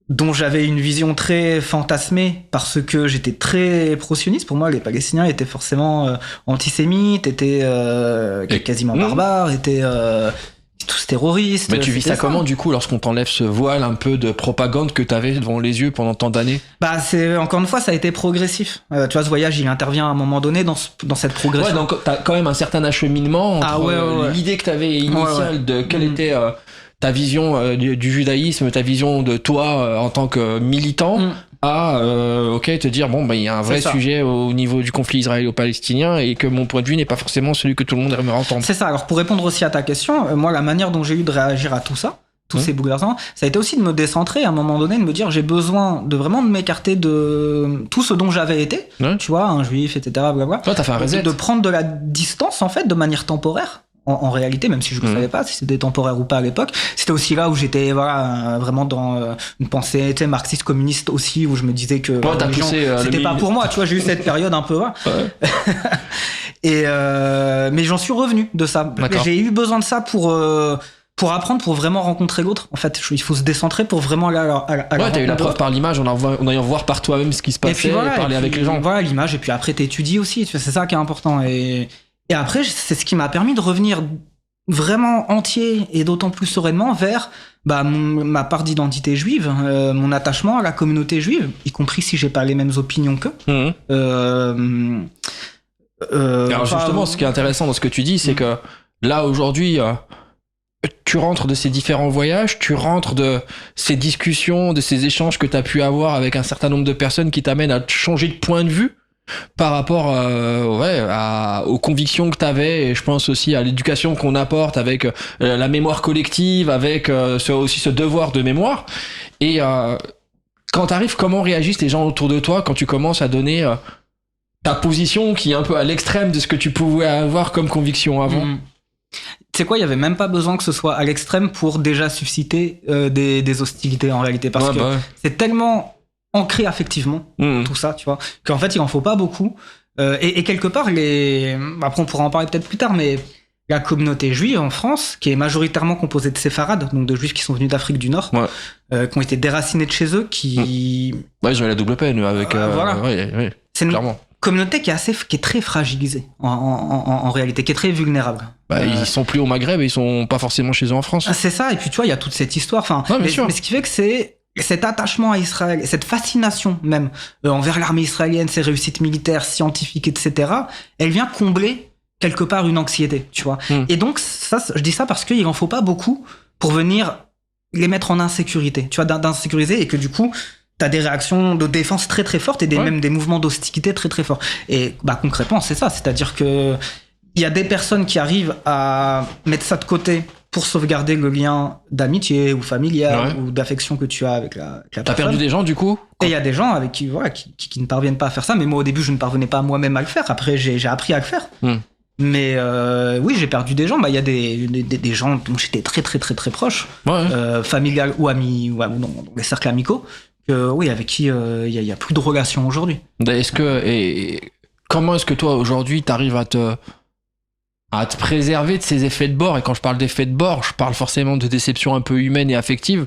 dont j'avais une vision très fantasmée parce que j'étais très pro-sioniste. Pour moi, les Palestiniens étaient forcément antisémites, étaient quasiment barbares, étaient tous terroristes. Mais tu vis ça comment du coup lorsqu'on t'enlève ce voile un peu de propagande que t'avais devant les yeux pendant tant d'années? C'est encore une fois, ça a été progressif. Tu vois, ce voyage, il intervient à un moment donné dans cette progression. Ouais, donc t'as quand même un certain acheminement entre l'idée que t'avais initiale de quelle était ta vision du judaïsme, ta vision de toi en tant que militant, à te dire il y a un vrai sujet au niveau du conflit israélo-palestinien et que mon point de vue n'est pas forcément celui que tout le monde aimerait entendre. C'est ça. Alors pour répondre aussi à ta question, moi la manière dont j'ai eu de réagir à tout ça, tous ces bouleversements, ça a été aussi de me décentrer à un moment donné, de me dire j'ai besoin de vraiment de m'écarter de tout ce dont j'avais été, tu vois, un juif, etc. Blablabla. Toi, t'as fait un reset. De prendre de la distance en fait, de manière temporaire. En réalité, même si je ne savais pas si c'était temporaire ou pas à l'époque, c'était aussi là où j'étais vraiment dans une pensée marxiste communiste aussi, où je me disais que c'était pas pour moi, tu vois, j'ai eu cette période un peu mais j'en suis revenu de ça. J'ai eu besoin de ça pour apprendre, pour vraiment rencontrer l'autre. En fait, il faut se décentrer pour vraiment aller à la t'as eu la preuve par l'image, en ayant voir par toi-même ce qui se passait, et parler avec les gens. Voilà, l'image, et puis après t'étudies aussi, c'est ça qui est important. Et après, c'est ce qui m'a permis de revenir vraiment entier et d'autant plus sereinement vers ma part d'identité juive, mon attachement à la communauté juive, y compris si j'ai pas les mêmes opinions qu'eux. Alors justement, ce qui est intéressant dans ce que tu dis, c'est que là aujourd'hui, tu rentres de ces différents voyages, tu rentres de ces discussions, de ces échanges que tu as pu avoir avec un certain nombre de personnes qui t'amènent à changer de point de vue par rapport aux convictions que t'avais, et je pense aussi à l'éducation qu'on apporte avec la mémoire collective, avec aussi ce devoir de mémoire. Et quand t'arrives, comment réagissent les gens autour de toi quand tu commences à donner ta position qui est un peu à l'extrême de ce que tu pouvais avoir comme conviction avant? Tu sais quoi, il y avait même pas besoin que ce soit à l'extrême pour déjà susciter des hostilités en réalité, parce que c'est tellement ancré affectivement, tout ça, tu vois, qu'en fait il en faut pas beaucoup. Et quelque part, après on pourra en parler peut-être plus tard, mais la communauté juive en France, qui est majoritairement composée de séfarades, donc de juifs qui sont venus d'Afrique du Nord, qui ont été déracinés de chez eux, qui... Ouais, ils ont eu la double peine avec... voilà. Ouais, c'est clairement. Une communauté qui est très fragilisée, en réalité, qui est très vulnérable. Ils sont plus au Maghreb et ils sont pas forcément chez eux en France. C'est ça, et puis tu vois, il y a toute cette histoire. Mais ce qui fait que c'est cet attachement à Israël, cette fascination même envers l'armée israélienne, ses réussites militaires, scientifiques, etc., elle vient combler quelque part une anxiété, tu vois. Et donc, ça, je dis ça parce qu'il en faut pas beaucoup pour venir les mettre en insécurité, tu vois, d'insécuriser, et que du coup, t'as des réactions de défense très très fortes et même des mouvements d'hostilité très très forts. Et concrètement, c'est ça, c'est-à-dire que il y a des personnes qui arrivent à mettre ça de côté pour sauvegarder le lien d'amitié ou familial ou d'affection que tu as avec la personne. T'as perdu des gens du coup ? Et il y a des gens avec qui ne parviennent pas à faire ça. Mais moi, au début, je ne parvenais pas moi-même à le faire. Après, j'ai appris à le faire. Mais oui, j'ai perdu des gens. Il y a des gens dont j'étais très très très très proche, familial ou amis, ou dans les cercles amicaux, avec qui il y a plus de relations aujourd'hui. Comment est-ce que toi aujourd'hui t'arrives à te préserver de ces effets de bord? Et quand je parle d'effets de bord, je parle forcément de déception un peu humaine et affective,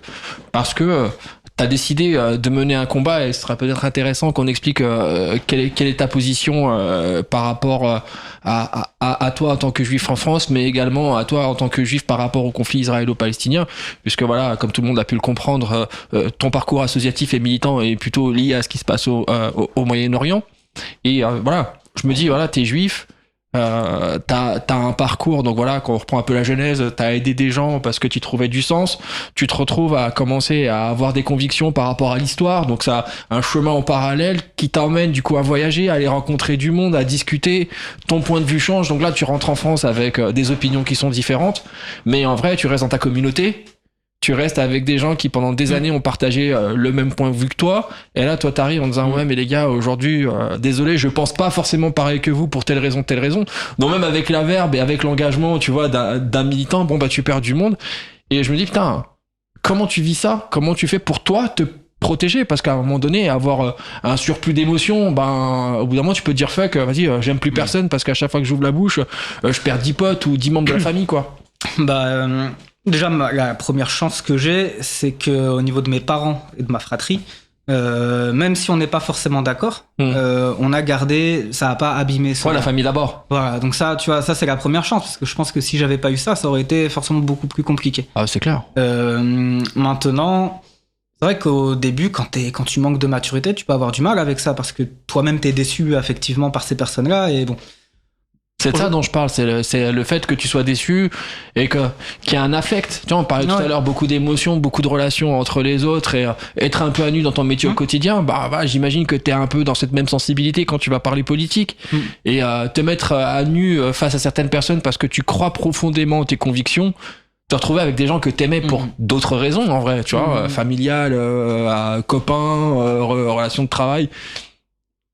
parce que t'as décidé de mener un combat, et ce serait peut-être intéressant qu'on explique quelle est ta position par rapport à toi en tant que juif en France, mais également à toi en tant que juif par rapport au conflit israélo-palestinien, puisque voilà, comme tout le monde a pu le comprendre, ton parcours associatif et militant est plutôt lié à ce qui se passe au Moyen-Orient. Et voilà, je me dis, voilà, t'es juif, t'as un parcours, donc voilà, quand on reprend un peu la genèse, t'as aidé des gens parce que tu trouvais du sens, tu te retrouves à commencer à avoir des convictions par rapport à l'histoire, donc ça a un chemin en parallèle qui t'emmène du coup à voyager, à aller rencontrer du monde, à discuter, ton point de vue change, donc là tu rentres en France avec des opinions qui sont différentes, mais en vrai tu restes dans ta communauté, tu restes avec des gens qui pendant des années ont partagé le même point de vue que toi, et là toi t'arrives en disant ouais mais les gars, aujourd'hui désolé, je pense pas forcément pareil que vous pour telle raison. Donc même avec la verbe et avec l'engagement, tu vois, d'un militant, tu perds du monde. Et je me dis putain, comment tu vis ça? Comment tu fais pour toi te protéger? Parce qu'à un moment donné, avoir un surplus d'émotions, au bout d'un moment tu peux te dire fuck, vas-y, j'aime plus personne parce qu'à chaque fois que j'ouvre la bouche, je perds 10 potes ou 10 membres de la famille, quoi. Déjà, la première chance que j'ai, c'est qu'au niveau de mes parents et de ma fratrie, même si on n'est pas forcément d'accord, on a gardé, ça n'a pas abîmé ça. La famille d'abord. Voilà, donc ça, tu vois, ça c'est la première chance, parce que je pense que si j'avais pas eu ça, ça aurait été forcément beaucoup plus compliqué. Ah, c'est clair. Maintenant, c'est vrai qu'au début, quand tu manques de maturité, tu peux avoir du mal avec ça, parce que toi-même t'es déçu effectivement par ces personnes-là, et bon. C'est de ça dont je parle, c'est le fait que tu sois déçu et qu'il y a un affect. Tu vois, on parlait tout à l'heure, beaucoup d'émotions, beaucoup de relations entre les autres, et être un peu à nu dans ton métier au quotidien, j'imagine que t'es un peu dans cette même sensibilité quand tu vas parler politique. Et te mettre à nu face à certaines personnes parce que tu crois profondément tes convictions, te retrouver avec des gens que t'aimais pour d'autres raisons, en vrai, tu vois, familiales, copains, relations de travail.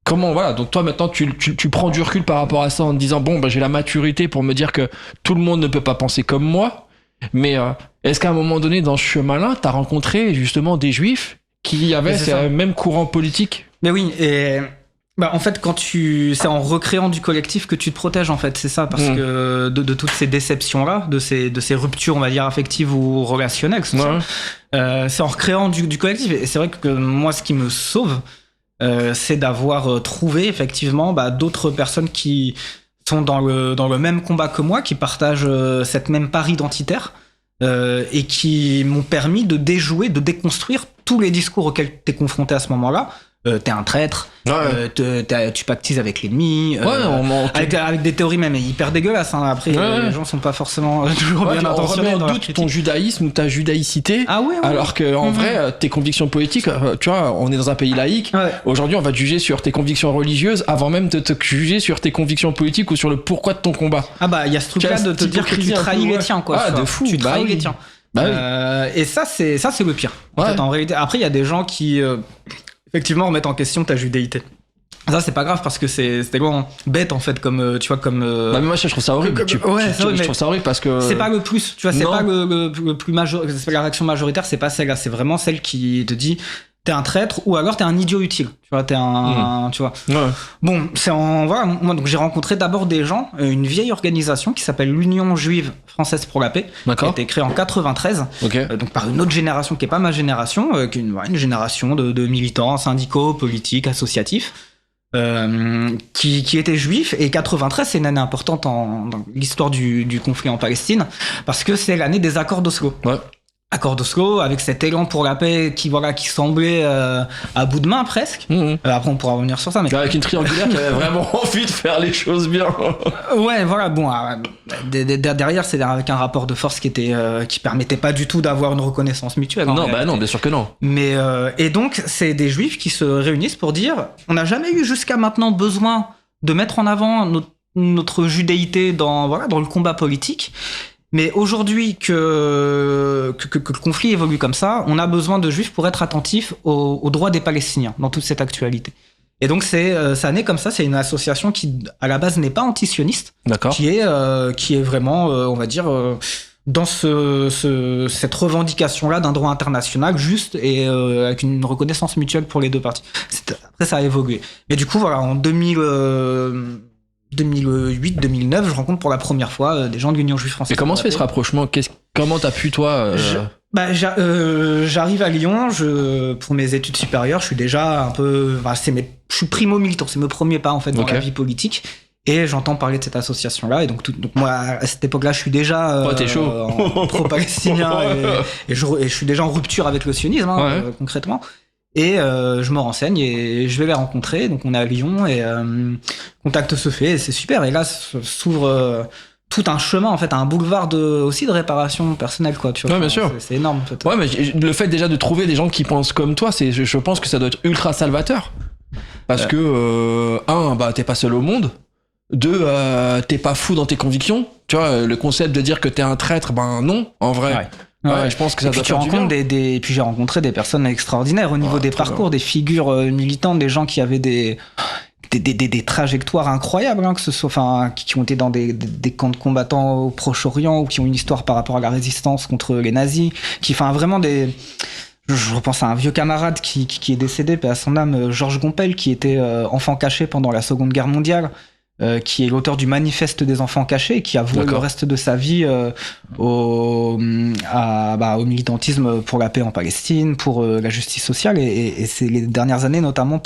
Comment, voilà, donc toi maintenant tu prends du recul par rapport à ça en te disant j'ai la maturité pour me dire que tout le monde ne peut pas penser comme moi, mais est-ce qu'à un moment donné dans ce chemin-là t'as rencontré justement des juifs qui avaient ce même courant politique? Mais oui, et en fait c'est en recréant du collectif que tu te protèges, en fait, c'est ça, parce que de toutes ces déceptions-là, de ces ruptures, on va dire, affectives ou relationnelles, c'est en recréant du collectif, et c'est vrai que moi ce qui me sauve, c'est d'avoir trouvé effectivement d'autres personnes qui sont dans le même combat que moi, qui partagent cette même part identitaire, et qui m'ont permis de déjouer, de déconstruire tous les discours auxquels t'es confronté à ce moment-là. T'es un traître, tu pactises avec l'ennemi, avec des théories même hyper dégueulasses, hein. Après les gens sont pas forcément toujours bien intentionnés. On remet en doute ton judaïsme ou ta judaïcité, alors que en vrai tes convictions politiques, tu vois, on est dans un pays laïque, aujourd'hui on va te juger sur tes convictions religieuses avant même de te juger sur tes convictions politiques ou sur le pourquoi de ton combat. Il y a ce truc là de te dire que tu trahis les tiens, quoi. De fou, tu trahis les tiens. Et ça c'est le pire, en fait, en réalité. Après il y a des gens qui effectivement remettre en question ta judéité. Ça c'est pas grave, parce que c'était vraiment bête, en fait, comme tu vois, comme mais moi je trouve ça horrible. Je trouve ça horrible parce que c'est pas le plus, tu vois, c'est pas le plus majeur, c'est pas la réaction majoritaire, c'est pas celle-là, c'est vraiment celle qui te dit t'es un traître ou alors t'es un idiot utile. Tu vois, tu vois. Ouais. Bon, voilà, moi, donc j'ai rencontré d'abord des gens, une vieille organisation qui s'appelle l'Union Juive Française pour la Paix, qui a été créée en 93, donc par une autre génération qui est pas ma génération, qui est une génération de militants syndicaux, politiques, associatifs, qui étaient juifs. Et 93, c'est une année importante dans l'histoire du conflit en Palestine, parce que c'est l'année des accords d'Oslo. Ouais. Accord d'Oslo, avec cet élan pour la paix qui semblait à bout de main presque. Après, on pourra revenir sur ça. Mais... Avec une triangulaire qui avait vraiment envie de faire les choses bien. Ouais, voilà. Bon, derrière, c'est avec un rapport de force qui permettait pas du tout d'avoir une reconnaissance mutuelle. Non, non, bien sûr que non. Mais et donc, c'est des juifs qui se réunissent pour dire, on n'a jamais eu jusqu'à maintenant besoin de mettre en avant notre judéité dans le combat politique. Mais aujourd'hui que le conflit évolue comme ça, on a besoin de juifs pour être attentifs aux droits des Palestiniens dans toute cette actualité. Et donc ça naît comme ça, c'est une association qui à la base n'est pas antisioniste, qui est vraiment, on va dire, dans cette revendication-là d'un droit international juste et avec une reconnaissance mutuelle pour les deux parties. Après, ça a évolué. Mais du coup, voilà, en 2008-2009, je rencontre pour la première fois des gens de l'Union Juive Française. Et comment se fait ce rapprochement ? Comment t'as pu, toi j'arrive à Lyon, pour mes études supérieures, je suis déjà un peu... je suis primo-militant, c'est mes premiers pas en fait dans la vie politique. Et j'entends parler de cette association-là. Et donc moi, à cette époque-là, je suis déjà t'es chaud. pro-palestinien et je suis déjà en rupture avec le sionisme, concrètement. Et je me renseigne et je vais les rencontrer. Donc on est à Lyon et contact se fait et c'est super. Et là s'ouvre tout un chemin, en fait, un boulevard aussi de réparation personnelle, quoi. Tu vois, bien sûr. C'est énorme, en fait. Ouais, mais le fait déjà de trouver des gens qui pensent comme toi, je pense que ça doit être ultra salvateur. Parce que, t'es pas seul au monde. 2, t'es pas fou dans tes convictions. Tu vois, le concept de dire que t'es un traître, non, en vrai. Ouais, je pense que ça doit faire du bien. Et puis j'ai rencontré des personnes extraordinaires au niveau des parcours, des figures militantes, des gens qui avaient des trajectoires incroyables, que ce soit, qui ont été dans des camps de combattants au Proche-Orient ou qui ont une histoire par rapport à la résistance contre les nazis, vraiment je repense à un vieux camarade qui est décédé, paix à son âme, Georges Gompel, qui était enfant caché pendant la Seconde Guerre mondiale. Qui est l'auteur du Manifeste des enfants cachés et qui a voué le reste de sa vie au militantisme pour la paix en Palestine, pour la justice sociale et c'est les dernières années notamment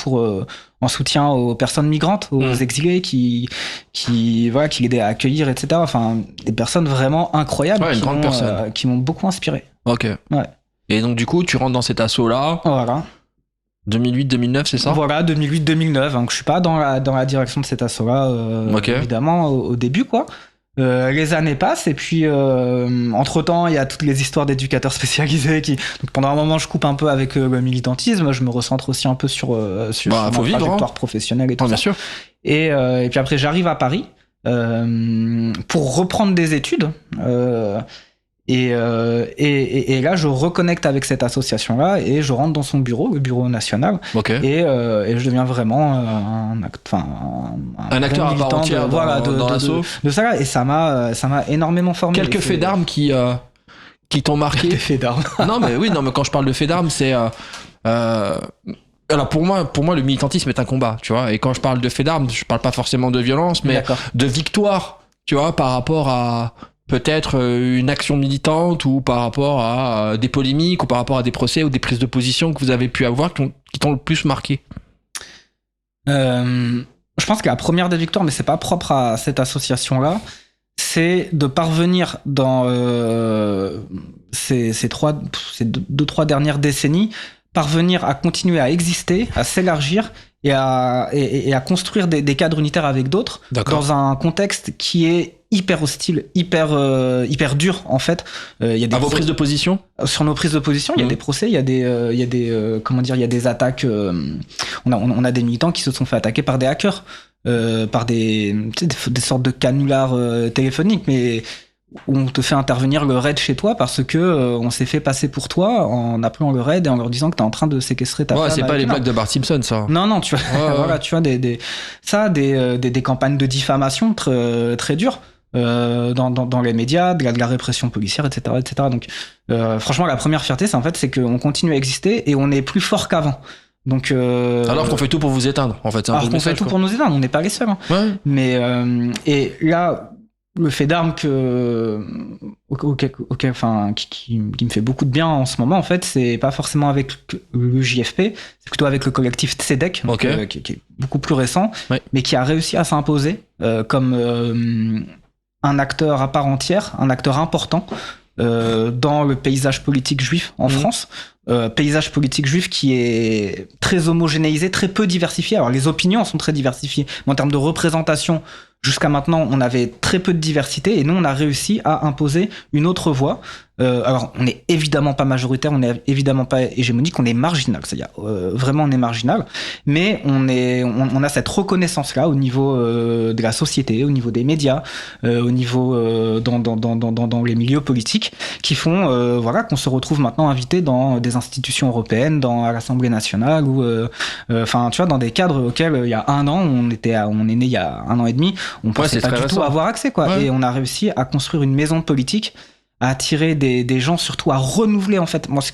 en soutien aux personnes migrantes, aux exilés qui l'aidaient à accueillir, etc. Des personnes vraiment incroyables qui m'ont beaucoup inspiré. Ok. Ouais. Et donc du coup, tu rentres dans cet assaut-là. Voilà. 2008-2009, c'est ça ? Voilà, 2008-2009. Donc, je suis pas dans la direction de cet assaut-là, évidemment, au début, quoi. Les années passent et puis, entre-temps, il y a toutes les histoires d'éducateurs spécialisés donc, pendant un moment, je coupe un peu avec le militantisme. Je me recentre aussi un peu sur ma trajectoire professionnelle et tout ça. Bien sûr. Et puis après, j'arrive à Paris pour reprendre des études. Et là, je reconnecte avec cette association-là et je rentre dans son bureau, le bureau national. Et je deviens vraiment un acteur à part entière dans l'assaut. De ça, et ça m'a énormément formé. Quelques faits d'armes qui t'ont marqué. Des faits d'armes. non, mais quand je parle de faits d'armes, c'est alors pour moi, le militantisme est un combat, tu vois. Et quand je parle de faits d'armes, je parle pas forcément de violence, mais de victoire, tu vois, par rapport à peut-être une action militante ou par rapport à des polémiques ou par rapport à des procès ou des prises de position que vous avez pu avoir qui t'ont le plus marqué. Je pense que la première des victoires, mais c'est pas propre à cette association-là, c'est de parvenir dans ces 2-3 dernières décennies, parvenir à continuer à exister, à s'élargir et à construire des cadres unitaires avec d'autres dans un contexte qui est hyper hostile, hyper dur en fait. Y a des vos prises de position ? Sur nos prises de position, il y a des procès, il y a des attaques. On a des militants qui se sont fait attaquer par des hackers, par des sortes de canulars téléphoniques, mais où on te fait intervenir le raid chez toi parce que on s'est fait passer pour toi en appelant le raid et en leur disant que t'es en train de séquestrer ta femme. C'est pas les blagues de Bart Simpson, ça. Non, tu vois, voilà, tu vois des campagnes de diffamation très très dures. dans les médias, de la répression policière, etc., etc. Donc, franchement, la première fierté, c'est qu'on continue à exister et on est plus fort qu'avant. Donc, alors qu'on fait tout pour vous éteindre, en fait. C'est un peu le message, fait tout quoi. pour nous éteindre, on n'est pas les seuls. Hein. Ouais. Mais et là, le fait d'armes qui me fait beaucoup de bien en ce moment, en fait, c'est pas forcément avec le JFP, c'est plutôt avec le collectif Tzedek, qui est beaucoup plus récent, mais qui a réussi à s'imposer comme un acteur à part entière, un acteur important dans le paysage politique juif en France. Paysage politique juif qui est très homogénéisé, très peu diversifié. Alors les opinions sont très diversifiées, mais en termes de représentation, jusqu'à maintenant, on avait très peu de diversité et nous, on a réussi à imposer une autre voie. Alors, on n'est évidemment pas majoritaire, on n'est évidemment pas hégémonique, on est marginal. C'est-à-dire, vraiment, on est marginal, mais on a cette reconnaissance-là au niveau de la société, au niveau des médias, au niveau dans les milieux politiques, qui font qu'on se retrouve maintenant invité dans des institutions européennes, à l'Assemblée nationale, ou tu vois, dans des cadres auxquels il y a un an, on est né il y a 1 an et demi, on pensait pas du tout avoir accès, quoi. Ouais. Et on a réussi à construire une maison politique, à attirer des gens, surtout à renouveler, en fait. Moi, à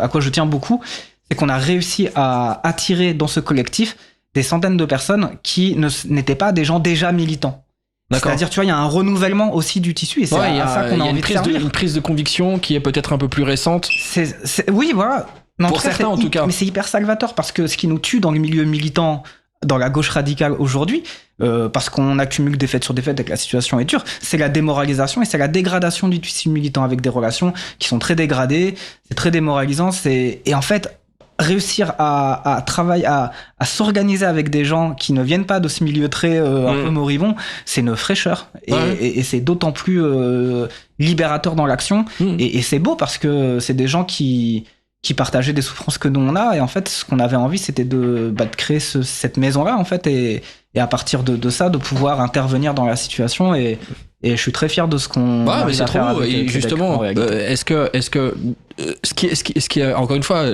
quoi je tiens beaucoup, c'est qu'on a réussi à attirer dans ce collectif des centaines de personnes qui n'étaient pas des gens déjà militants. D'accord. C'est-à-dire, tu vois, il y a un renouvellement aussi du tissu, et c'est à ça qu'on a envie de servir. Une prise de conviction qui est peut-être un peu plus récente. Oui, voilà. Mais pour certains, en tout cas. Mais c'est hyper salvateur, parce que ce qui nous tue dans le milieu militant, dans la gauche radicale aujourd'hui, parce qu'on accumule défaite sur défaite et que la situation est dure, c'est la démoralisation et c'est la dégradation du tissu militant, avec des relations qui sont très dégradées, c'est très démoralisant, et en fait, réussir à travailler, à s'organiser avec des gens qui ne viennent pas de ce milieu très un peu moribond, c'est une fraîcheur, et c'est d'autant plus libérateur dans l'action, et c'est beau parce que c'est des gens qui partageaient des souffrances que nous on a, et en fait ce qu'on avait envie c'était de créer cette maison là, en fait, et à partir de ça de pouvoir intervenir dans la situation, et je suis très fier de ce qu'on mais c'est trop beau. Et justement, est-ce que ce qui est, encore une fois,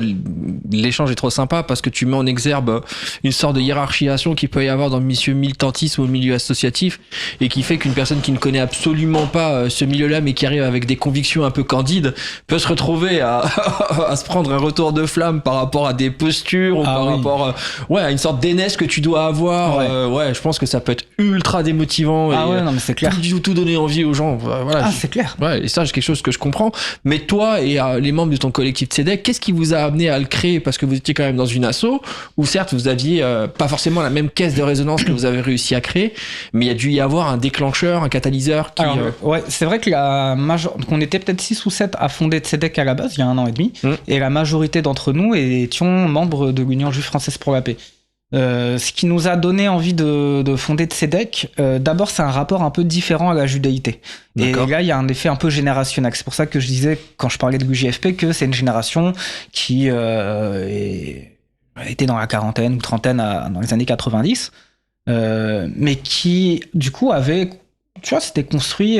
l'échange est trop sympa parce que tu mets en exergue une sorte de hiérarchisation qu'il peut y avoir dans le milieu militantisme ou le milieu associatif, et qui fait qu'une personne qui ne connaît absolument pas ce milieu-là, mais qui arrive avec des convictions un peu candides, peut se retrouver à se prendre un retour de flamme par rapport à des postures, ou par rapport à une sorte d'aînesse que tu dois avoir. Je pense que ça peut être ultra démotivant, non, mais c'est clair. Pas du tout donner envie aux gens. Voilà, c'est clair. Ouais, et ça, c'est quelque chose que je comprends. Mais toi et les membres de ton collectif Tzedek, qu'est-ce qui vous a amené à le créer? Parce que vous étiez quand même dans une asso où certes vous aviez pas forcément la même caisse de résonance que vous avez réussi à créer, mais il y a dû y avoir un déclencheur, un catalyseur qui... Alors, c'est vrai que on était peut-être 6 ou 7 à fonder Tzedek à la base, il y a 1 an et demi, et la majorité d'entre nous étions membres de l'Union juive française pour la paix. Ce qui nous a donné envie de fonder Tzedek, d'abord c'est un rapport un peu différent à la judaïté. D'accord. Et là il y a un effet un peu générationnel. C'est pour ça que je disais quand je parlais de l'UJFP que c'est une génération qui était dans la quarantaine ou trentaine dans les années 90, mais qui du coup avait... Tu vois, c'était construit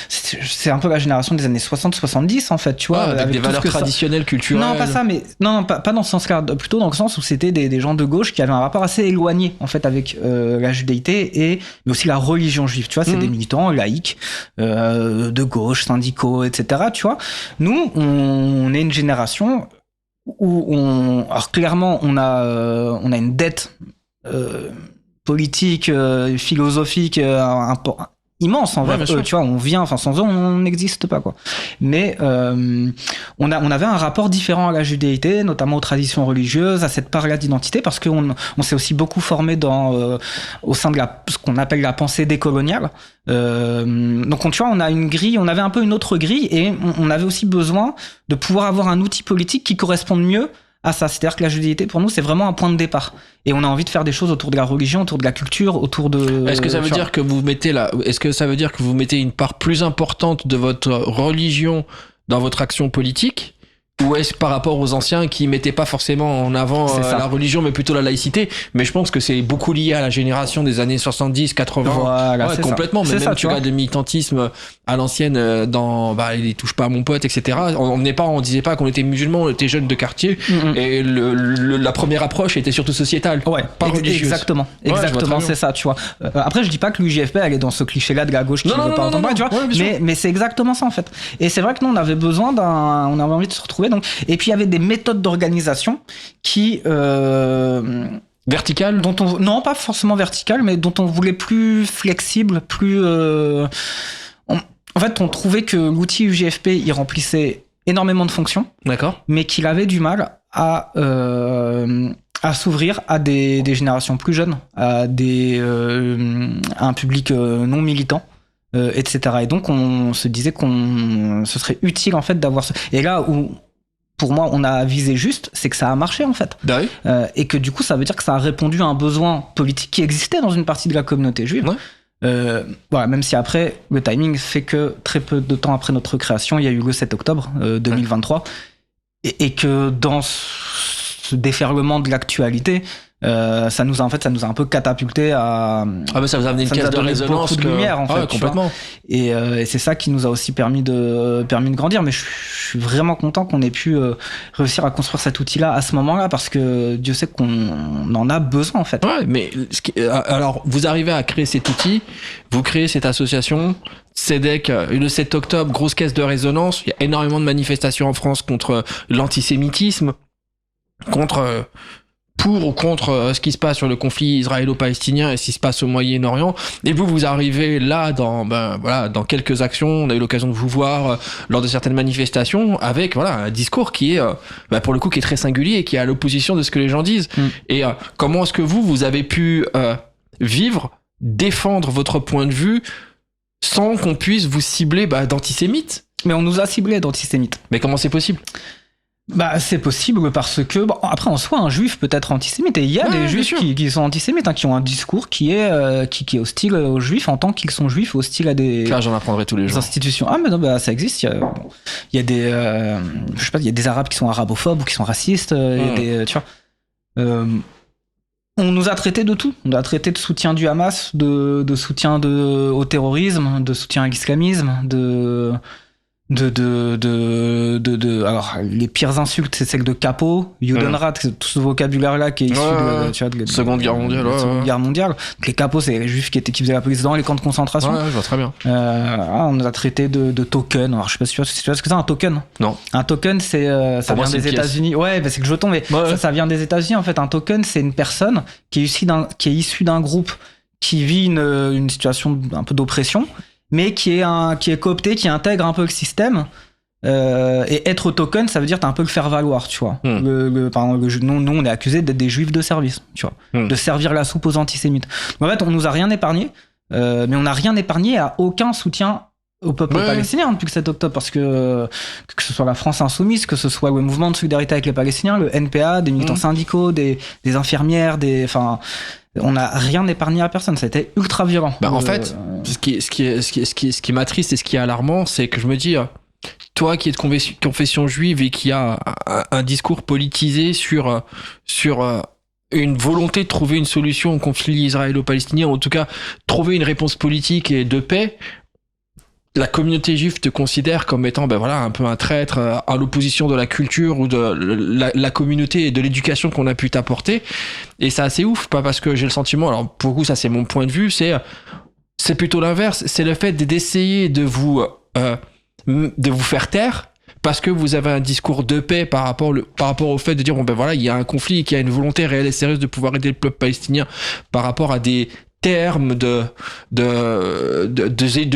c'est un peu la génération des années 60-70, en fait, tu vois. Avec des valeurs traditionnelles, culturelles. Non, pas ça, mais non, pas dans ce sens-là, plutôt dans le sens où c'était des gens de gauche qui avaient un rapport assez éloigné, en fait, avec la judaïté, mais aussi la religion juive, tu vois. C'est des militants laïcs, de gauche, syndicaux, etc., tu vois. Nous, on est une génération où alors clairement, on a une dette politique, philosophique immense envers eux, tu vois, on vient, enfin sans eux on n'existe pas, quoi. Mais on avait un rapport différent à la judaïté, notamment aux traditions religieuses, à cette part-là d'identité, parce qu'on s'est aussi beaucoup formé au sein de ce qu'on appelle la pensée décoloniale. Donc tu vois, on a une grille, on avait un peu une autre grille, et on avait aussi besoin de pouvoir avoir un outil politique qui corresponde mieux à ça. C'est-à-dire que la judaïté, pour nous, c'est vraiment un point de départ. Et on a envie de faire des choses autour de la religion, autour de la culture, autour de... Est-ce que ça veut dire que vous mettez une part plus importante de votre religion dans votre action politique Ou est-ce par rapport aux anciens qui mettaient pas forcément en avant la religion mais plutôt la laïcité? Mais je pense que c'est beaucoup lié à la génération des années 70, 80. Voilà, ouais, complètement. Mais même tu regardes le militantisme à l'ancienne dans il touche pas à mon pote, etc. On disait pas qu'on était musulmans, on était jeunes de quartier. Et la première approche était surtout sociétale. Ouais, pas religieuse. Exactement, c'est ça, tu vois. Après, je dis pas que l'UJFP elle est dans ce cliché-là de la gauche qui veut pas entendre parler, tu vois. Ouais, mais c'est exactement ça en fait. Et c'est vrai que nous on avait besoin on avait envie de se retrouver. Donc, et puis il y avait des méthodes d'organisation qui verticales, non pas forcément verticales, mais dont on voulait plus flexible, plus. En fait, on trouvait que l'outil UJFP il remplissait énormément de fonctions, d'accord, mais qu'il avait du mal à s'ouvrir à des générations plus jeunes, à un public non militant. Etc. Et donc on se disait ce serait utile en fait d'avoir et là où pour moi on a visé juste, c'est que ça a marché en fait. Oui. Et que du coup ça veut dire que ça a répondu à un besoin politique qui existait dans une partie de la communauté juive. Ouais. Voilà, même si après le timing fait que très peu de temps après notre création il y a eu le 7 octobre 2023 et que dans ce déferlement de l'actualité ça nous a un peu catapulté à ça vous a amené une caisse de résonance de lumière en fait, complètement. Et c'est ça qui nous a aussi permis de grandir. Mais je suis vraiment content qu'on ait pu réussir à construire cet outil-là à ce moment-là parce que Dieu sait qu'on en a besoin en fait. Ouais, mais alors vous arrivez à créer cet outil, vous créez cette association CEDEC, le 7 octobre, grosse caisse de résonance. Il y a énormément de manifestations en France contre l'antisémitisme, pour ou contre ce qui se passe sur le conflit israélo-palestinien et ce qui se passe au Moyen-Orient. Et vous arrivez là dans quelques actions. On a eu l'occasion de vous voir lors de certaines manifestations avec un discours qui est pour le coup qui est très singulier et qui est à l'opposition de ce que les gens disent. Et comment est-ce que vous avez pu défendre votre point de vue sans qu'on puisse vous cibler d'antisémites? Mais on nous a ciblés d'antisémites. Mais comment c'est possible? C'est possible parce que après en soi un juif peut être antisémite et il y a des juifs qui sont antisémites qui ont un discours qui est hostile aux juifs en tant qu'ils sont juifs, hostile à des j'en apprendrai tous les jours. Institutions. Mais non, ça existe. Il y a des il y a des arabes qui sont arabophobes ou qui sont racistes. Tu vois. On nous a traité de tout. On nous a traité de soutien du Hamas, de soutien au terrorisme, de soutien à l'islamisme, alors les pires insultes c'est celle de capot, Judenrat, c'est tout ce vocabulaire là qui est issu de Seconde Guerre mondiale. Guerre mondiale. Donc, les capots c'est les juifs qui faisaient la police dans les camps de concentration. Je vois très bien. On nous a traité de token. Alors je sais pas si tu vois ce que c'est un token. Non. Un token ça vient des États-Unis. Ouais, c'est que jeton, mais ça vient des États-Unis en fait. Un token c'est une personne qui est issue d'un groupe qui vit une situation un peu d'oppression, mais qui est coopté, qui intègre un peu le système. Et être token, ça veut dire t'as un peu le faire valoir, tu vois. Nous, on est accusés d'être des juifs de service, tu vois, de servir la soupe aux antisémites. En fait, on nous a rien épargné, mais on n'a rien épargné à aucun soutien au peuple palestinien depuis le 7 octobre, parce que ce soit la France insoumise, que ce soit le mouvement de solidarité avec les Palestiniens, le NPA, des militants syndicaux, des infirmières, on n'a rien épargné à personne, ça a été ultra violent. En fait, ce qui m'attriste et ce qui est alarmant, c'est que je me dis, toi qui es de confession juive et qui a un discours politisé sur une volonté de trouver une solution au conflit israélo-palestinien, en tout cas trouver une réponse politique et de paix, la communauté juive te considère comme étant un peu un traître à l'opposition de la culture ou de la communauté et de l'éducation qu'on a pu t'apporter. Et c'est assez ouf, pas parce que j'ai le sentiment, alors pour le coup ça c'est mon point de vue, c'est plutôt l'inverse, c'est le fait d'essayer de vous faire taire parce que vous avez un discours de paix par rapport au fait de dire il y a un conflit et qu'il y a une volonté réelle et sérieuse de pouvoir aider le peuple palestinien par rapport à des termes de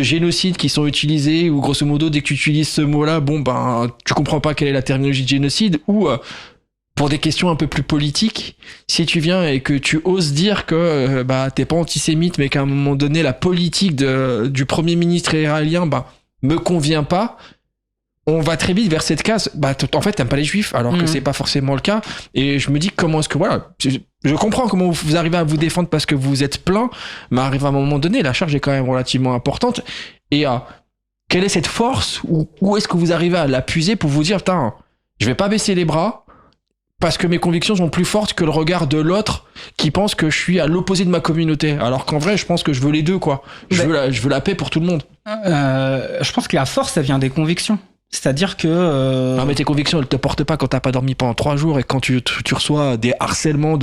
génocide qui sont utilisés, ou grosso modo dès que tu utilises ce mot-là, tu comprends pas quelle est la terminologie de génocide, ou pour des questions un peu plus politiques, si tu viens et que tu oses dire que t'es pas antisémite, mais qu'à un moment donné la politique du premier ministre israélien me convient pas, on va très vite vers cette case. En fait, t'aimes pas les juifs, alors que c'est pas forcément le cas. Et je me dis comment est-ce que je comprends comment vous arrivez à vous défendre parce que vous êtes plein, mais arrive à un moment donné, la charge est quand même relativement importante. Et quelle est cette force, ou où est-ce que vous arrivez à l'appuyer pour vous dire, putain, je vais pas baisser les bras parce que mes convictions sont plus fortes que le regard de l'autre qui pense que je suis à l'opposé de ma communauté. Alors qu'en vrai, je pense que je veux les deux, quoi. Je veux la paix pour tout le monde. Je pense que la force, elle vient des convictions. C'est-à-dire que... Non, mais tes convictions, elles te portent pas quand t'as pas dormi pendant 3 jours et quand tu reçois des harcèlements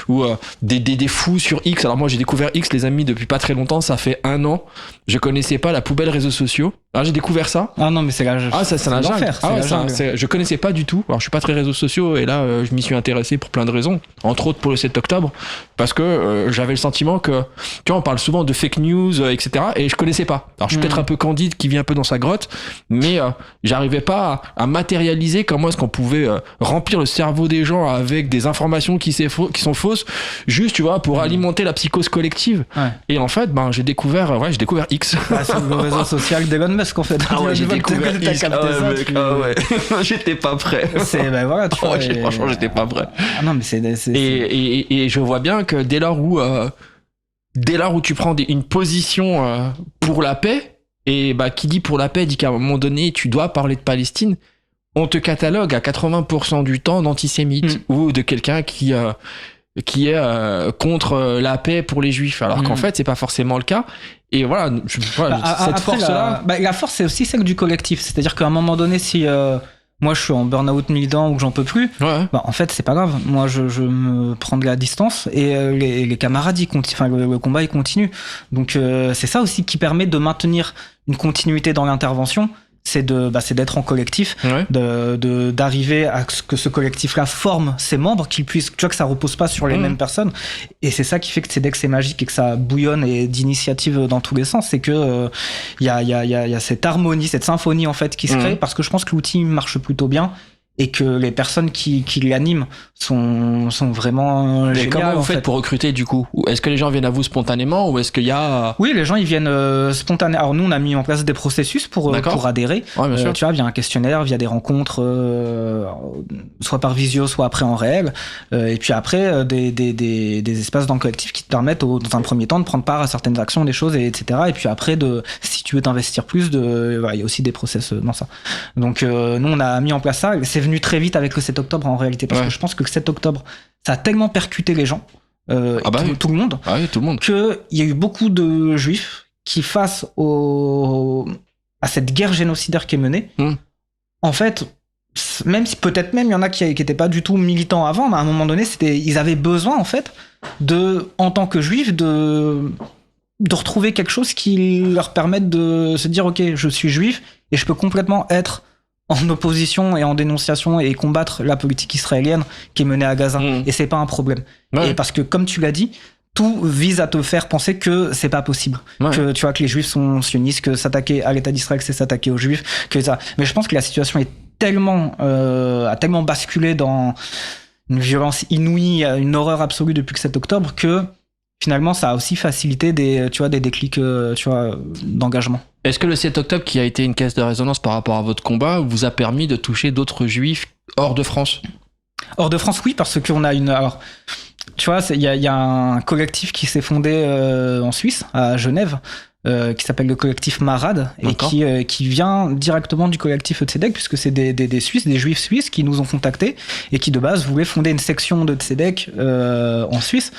ou des fous sur X. Alors moi, j'ai découvert X, les amis, depuis pas très longtemps. Ça fait 1 an. Je connaissais pas la poubelle réseaux sociaux. Alors j'ai découvert ça. Ah non, mais c'est la... c'est la l'enfer. Je connaissais pas du tout. Alors je suis pas très réseaux sociaux et là, je m'y suis intéressé pour plein de raisons. Entre autres pour le 7 octobre. Parce que j'avais le sentiment que, tu vois, on parle souvent de fake news, etc. Et je connaissais pas. Alors je suis peut-être un peu candide qui vit un peu dans sa grotte, mais j'arrivais pas à matérialiser comment est-ce qu'on pouvait remplir le cerveau des gens avec des informations qui sont fausses, juste, tu vois, pour alimenter la psychose collective. Ouais. Et en fait, j'ai découvert X. C'est le réseau social d'Elon Musk, en fait. Ah ouais, j'ai découvert X. J'étais pas prêt. Voilà, tu vois, franchement, j'étais pas prêt. Ah non, mais et je vois bien que dès lors où tu prends une position pour la paix, et qui dit pour la paix dit qu'à un moment donné tu dois parler de Palestine, on te catalogue à 80% du temps d'antisémite ou de quelqu'un qui est contre la paix pour les juifs, alors qu'en fait c'est pas forcément le cas. Et voilà, cette force-là... la force, c'est aussi celle du collectif. C'est-à-dire qu'à un moment donné, si moi je suis en burn-out militant ou que j'en peux plus, en fait c'est pas grave. Moi je me prends de la distance et les camarades, le combat il continue. Donc c'est ça aussi qui permet de maintenir une continuité dans l'intervention. C'est d'être en collectif, d'arriver à ce que ce collectif-là forme ses membres, qu'il puisse, tu vois, que ça repose pas sur les mêmes personnes. Et c'est ça qui fait que CEDEX c'est magique et que ça bouillonne et d'initiatives dans tous les sens. C'est que y a cette harmonie, cette symphonie en fait qui se crée, parce que je pense que l'outil marche plutôt bien et que les personnes qui l'animent sont vraiment géniales. Comment vous faites pour recruter du coup ? Est-ce que les gens viennent à vous spontanément ou est-ce qu'il y a... Oui, les gens ils viennent spontanément. Alors nous on a mis en place des processus pour adhérer. Ouais, bien sûr. Tu vois, via un questionnaire, via des rencontres, soit par visio, soit après en réel. Et puis après des espaces dans le collectif qui te permettent dans un premier temps de prendre part à certaines actions, des choses, etc. Et puis après si tu veux t'investir plus, il y a aussi des process dans ça. Donc nous on a mis en place ça. C'est venu très vite avec le 7 octobre en réalité, parce que je pense que le 7 octobre ça a tellement percuté les gens, tout le monde, qu'il y a eu beaucoup de juifs qui, face à cette guerre génocidaire qui est menée, en fait, même si peut-être même il y en a qui étaient pas du tout militants avant, mais à un moment donné ils avaient besoin en fait en tant que juifs de retrouver quelque chose qui leur permette de se dire ok, je suis juif et je peux complètement être en opposition et en dénonciation et combattre la politique israélienne qui est menée à Gaza. Et c'est pas un problème. Et parce que, comme tu l'as dit, tout vise à te faire penser que c'est pas possible. Que tu vois, que les juifs sont sionistes, que s'attaquer à l'État d'Israël, c'est s'attaquer aux juifs, que ça. Mais je pense que la situation est a tellement basculé dans une violence inouïe, une horreur absolue depuis le 7 octobre que finalement, ça a aussi facilité des déclics, d'engagement. Est-ce que le 7 octobre, qui a été une caisse de résonance par rapport à votre combat, vous a permis de toucher d'autres juifs hors de France ? Hors de France, oui, parce qu'on a alors, tu vois, il y a un collectif qui s'est fondé en Suisse, à Genève, qui s'appelle le collectif Marad, et qui vient directement du collectif Tzedek, puisque c'est des Suisses, des Juifs suisses qui nous ont contactés et qui de base voulaient fonder une section de Tzedek en Suisse.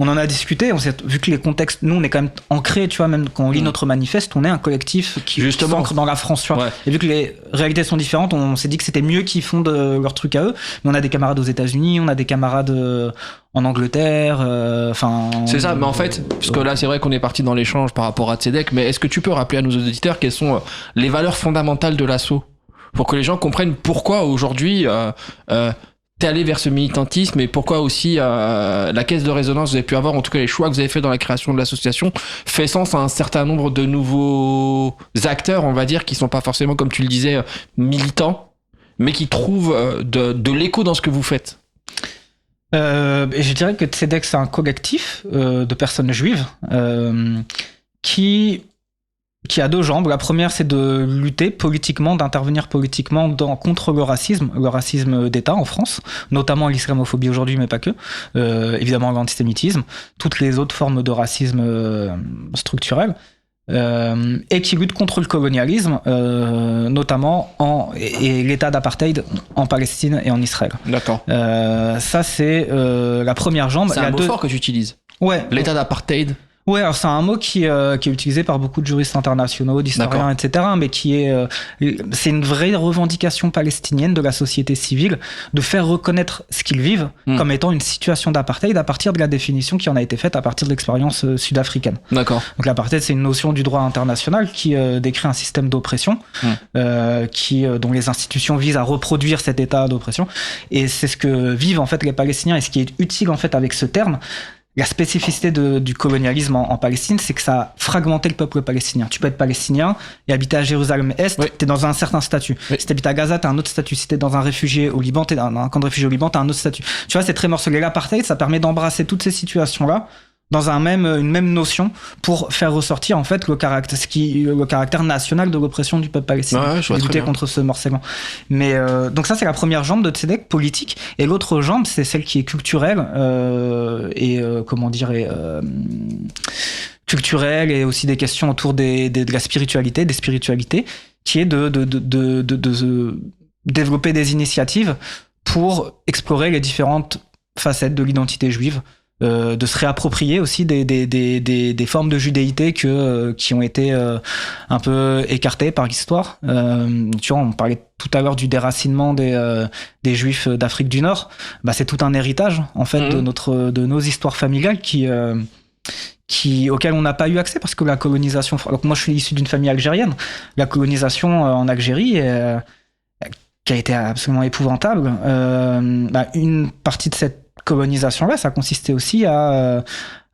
On en a discuté, vu que les contextes, nous on est quand même ancrés, tu vois, même quand on lit notre manifeste, on est un collectif qui s'ancre dans la France, tu vois. Et vu que les réalités sont différentes, on s'est dit que c'était mieux qu'ils fondent leur truc à eux. Mais on a des camarades aux États-Unis, on a des camarades en Angleterre, c'est ça, mais en fait, parce que là c'est vrai qu'on est parti dans l'échange par rapport à Tzedek, mais est-ce que tu peux rappeler à nos auditeurs quelles sont les valeurs fondamentales de l'assaut, pour que les gens comprennent pourquoi aujourd'hui t'es allé vers ce militantisme et pourquoi aussi la caisse de résonance que vous avez pu avoir, en tout cas les choix que vous avez fait dans la création de l'association, fait sens à un certain nombre de nouveaux acteurs, on va dire, qui sont pas forcément, comme tu le disais, militants, mais qui trouvent de l'écho dans ce que vous faites. Et je dirais que Tzedek, c'est un collectif de personnes juives qui a deux jambes. La première, c'est de lutter politiquement, d'intervenir politiquement contre le racisme d'État en France, notamment l'islamophobie aujourd'hui, mais pas que. Évidemment, l'antisémitisme, toutes les autres formes de racisme structurel. et qui lutte contre le colonialisme, notamment et l'état d'apartheid en Palestine et en Israël. D'accord. Ça, c'est la première jambe. C'est un mot fort que tu utilises. Ouais. L'état d'apartheid. Ouais, alors c'est un mot qui est utilisé par beaucoup de juristes internationaux, d'historiens, etc., mais c'est une vraie revendication palestinienne de la société civile de faire reconnaître ce qu'ils vivent comme étant une situation d'apartheid à partir de la définition qui en a été faite à partir de l'expérience sud-africaine. D'accord. Donc l'apartheid, c'est une notion du droit international qui décrit un système d'oppression dont les institutions visent à reproduire cet état d'oppression, et c'est ce que vivent en fait les Palestiniens, et ce qui est utile en fait avec ce terme. La spécificité du colonialisme en Palestine, c'est que ça a fragmenté le peuple palestinien. Tu peux être palestinien et habiter à Jérusalem-Est, t'es dans un certain statut. Si t'habites à Gaza, t'as un autre statut. Si t'es dans un réfugié au Liban, t'es dans un camp de réfugiés au Liban, t'as un autre statut. Tu vois, c'est très morcelé. L'apartheid, ça permet d'embrasser toutes ces situations-là dans une même notion pour faire ressortir en fait le caractère national de l'oppression du peuple palestinien, et lutter contre ce morcellement. Mais donc ça, c'est la première jambe de Tzedek, politique, et l'autre jambe, c'est celle qui est culturelle culturelle, et aussi des questions autour de la spiritualité, des spiritualités, qui est de développer des initiatives pour explorer les différentes facettes de l'identité juive, de se réapproprier aussi des formes de judéité qui ont été un peu écartées par l'histoire. Tu vois, on parlait tout à l'heure du déracinement des Juifs d'Afrique du Nord. Bah, c'est tout un héritage en fait de nos histoires familiales auquel on n'a pas eu accès parce que la colonisation. Donc moi, je suis issu d'une famille algérienne. La colonisation en Algérie qui a été absolument épouvantable. Une partie de cette colonisation-là, ça consistait aussi à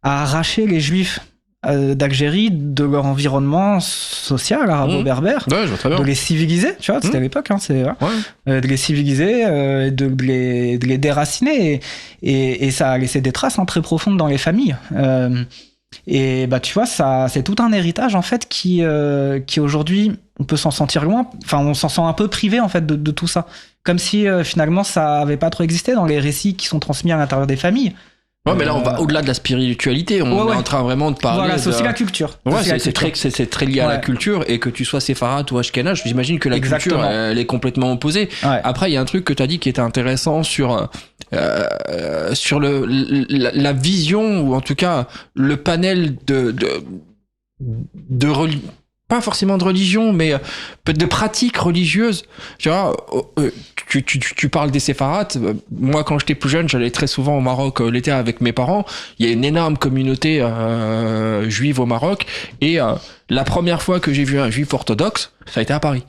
arracher les Juifs d'Algérie de leur environnement social arabo-berbère, de les civiliser, tu vois, c'était à l'époque, de les civiliser, de les déraciner, et ça a laissé des traces très profondes dans les familles. Et bah tu vois, ça, c'est tout un héritage en fait qui aujourd'hui, on peut s'en sentir loin, enfin on s'en sent un peu privé en fait de tout ça, comme si finalement ça avait pas trop existé dans les récits qui sont transmis à l'intérieur des familles. Ouais, mais là on va au-delà de la spiritualité, on est en train vraiment de parler. Voilà, c'est aussi la culture. Ouais, c'est très lié à la culture, et que tu sois séfarade ou ashkénaze, j'imagine que la culture elle est complètement opposée. Ouais. Après, il y a un truc que tu as dit qui était intéressant sur la vision, ou en tout cas le panel pas forcément de religion, mais de pratiques religieuses. Tu vois, tu parles des séfarades. Moi, quand j'étais plus jeune, j'allais très souvent au Maroc l'été avec mes parents. Il y a une énorme communauté juive au Maroc. Et la première fois que j'ai vu un juif orthodoxe, ça a été à Paris.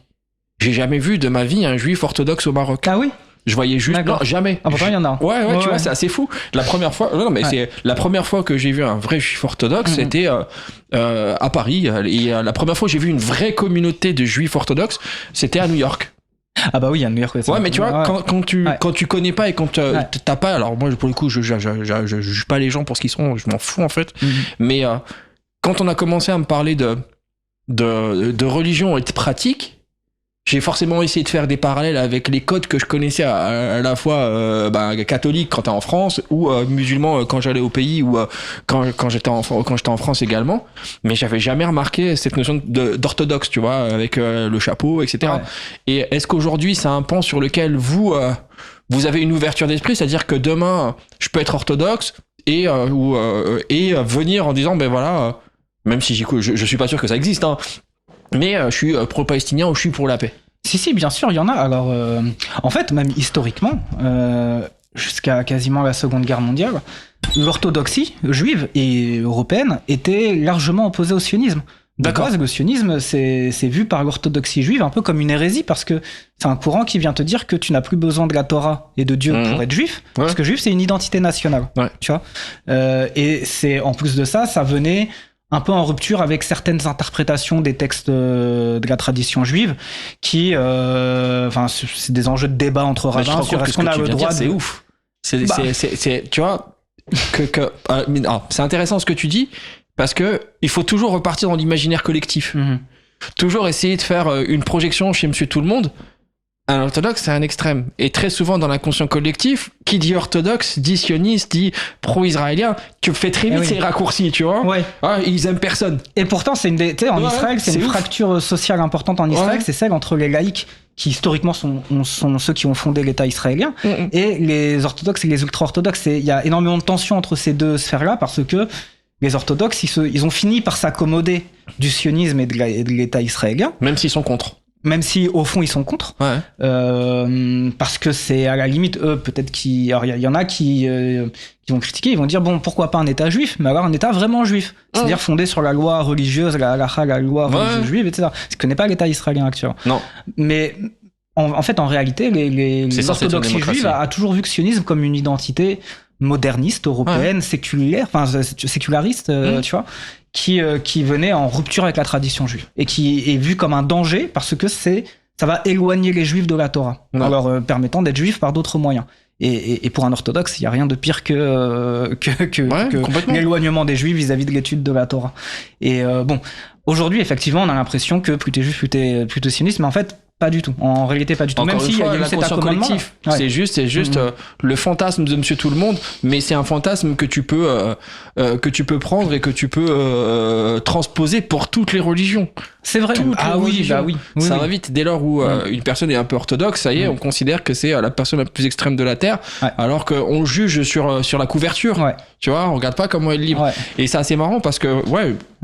J'ai jamais vu de ma vie un juif orthodoxe au Maroc. Ah oui? Je voyais juste, non, jamais. Ah, pourtant, il y en a. Ouais, tu vois, c'est assez fou. La première fois, c'est la première fois que j'ai vu un vrai juif orthodoxe, c'était à Paris. Et la première fois que j'ai vu une vraie communauté de juifs orthodoxes, c'était à New York. Ah bah oui, à New York. Ouais, mais tu vois, quand tu connais pas et quand t'as pas, alors moi pour le coup, je juge pas les gens pour ce qu'ils sont, je m'en fous en fait. Mais quand on a commencé à me parler de religion et de pratique, j'ai forcément essayé de faire des parallèles avec les codes que je connaissais à la fois catholique quand t'es en France, ou musulman quand j'allais au pays, ou quand j'étais en France également. Mais j'avais jamais remarqué cette notion d'orthodoxe, tu vois, avec le chapeau, etc. Ouais. Et est-ce qu'aujourd'hui c'est un pan sur lequel vous avez une ouverture d'esprit, c'est-à-dire que demain je peux être orthodoxe et venir en disant même si je suis pas sûr que ça existe, hein, mais je suis pro-palestinien ou je suis pour la paix. Si, bien sûr, il y en a. Alors, en fait, même historiquement, jusqu'à quasiment la Seconde Guerre mondiale, l'orthodoxie juive et européenne était largement opposée au sionisme. D'accord. Le sionisme, c'est vu par l'orthodoxie juive un peu comme une hérésie, parce que c'est un courant qui vient te dire que tu n'as plus besoin de la Torah et de Dieu pour être juif, parce que juif, c'est une identité nationale. Ouais. Tu vois. Et c'est, en plus de ça, ça venait un peu en rupture avec certaines interprétations des textes de la tradition juive qui, c'est des enjeux de débat entre rabbins sur est-ce qu'on a le droit de... C'est ouf. C'est, tu vois, c'est intéressant ce que tu dis, parce que il faut toujours repartir dans l'imaginaire collectif. Toujours essayer de faire une projection chez Monsieur Tout le Monde. un orthodoxe, c'est un extrême. Et très souvent, dans l'inconscient collectif, qui dit orthodoxe, dit sioniste, dit pro-israélien, tu fais très vite ces raccourcis, tu vois. Ouais. Ah, ils aiment personne. Et pourtant, c'est en Israël, c'est une fracture sociale importante en Israël, c'est celle entre les laïcs, qui historiquement sont ceux qui ont fondé l'État israélien, et les orthodoxes et les ultra-orthodoxes. Il y a énormément de tensions entre ces deux sphères-là, parce que les orthodoxes, ils ont fini par s'accommoder du sionisme et de l'État israélien. Même s'ils sont contre. Même si, au fond, ils sont contre. Ouais. Parce que c'est, à la limite, eux, peut-être alors, il y en a qui vont critiquer, ils vont dire, bon, pourquoi pas un État juif, mais alors un État vraiment juif. C'est-à-dire fondé sur la loi religieuse, la loi religieuse juive, etc. Ce que n'est pas l'État israélien actuel. Non. Mais, en fait, en réalité, les orthodoxies juives a toujours vu le sionisme comme une identité moderniste, européenne, séculariste, tu vois, qui venait en rupture avec la tradition juive et qui est vu comme un danger parce que ça va éloigner les juifs de la Torah en leur permettant d'être juifs par d'autres moyens. Et pour un orthodoxe, il n'y a rien de pire que l'éloignement des juifs vis-à-vis de l'étude de la Torah. Et bon, aujourd'hui, effectivement, on a l'impression que plus t'es juif, plus t'es sioniste, mais en fait, pas du tout. En réalité, pas du tout. Encore même s'il y a eu cet accommodement collectif. Ouais. C'est juste le fantasme de Monsieur Tout le Monde, mais c'est un fantasme que tu peux prendre et que tu peux transposer pour toutes les religions. C'est vrai. Oui. Ça va vite. Dès lors où une personne est un peu orthodoxe, ça y est, on considère que c'est la personne la plus extrême de la Terre, alors qu'on juge sur la couverture. Ouais. Tu vois, on regarde pas comment elle est libre. Ouais. Et c'est assez marrant parce que,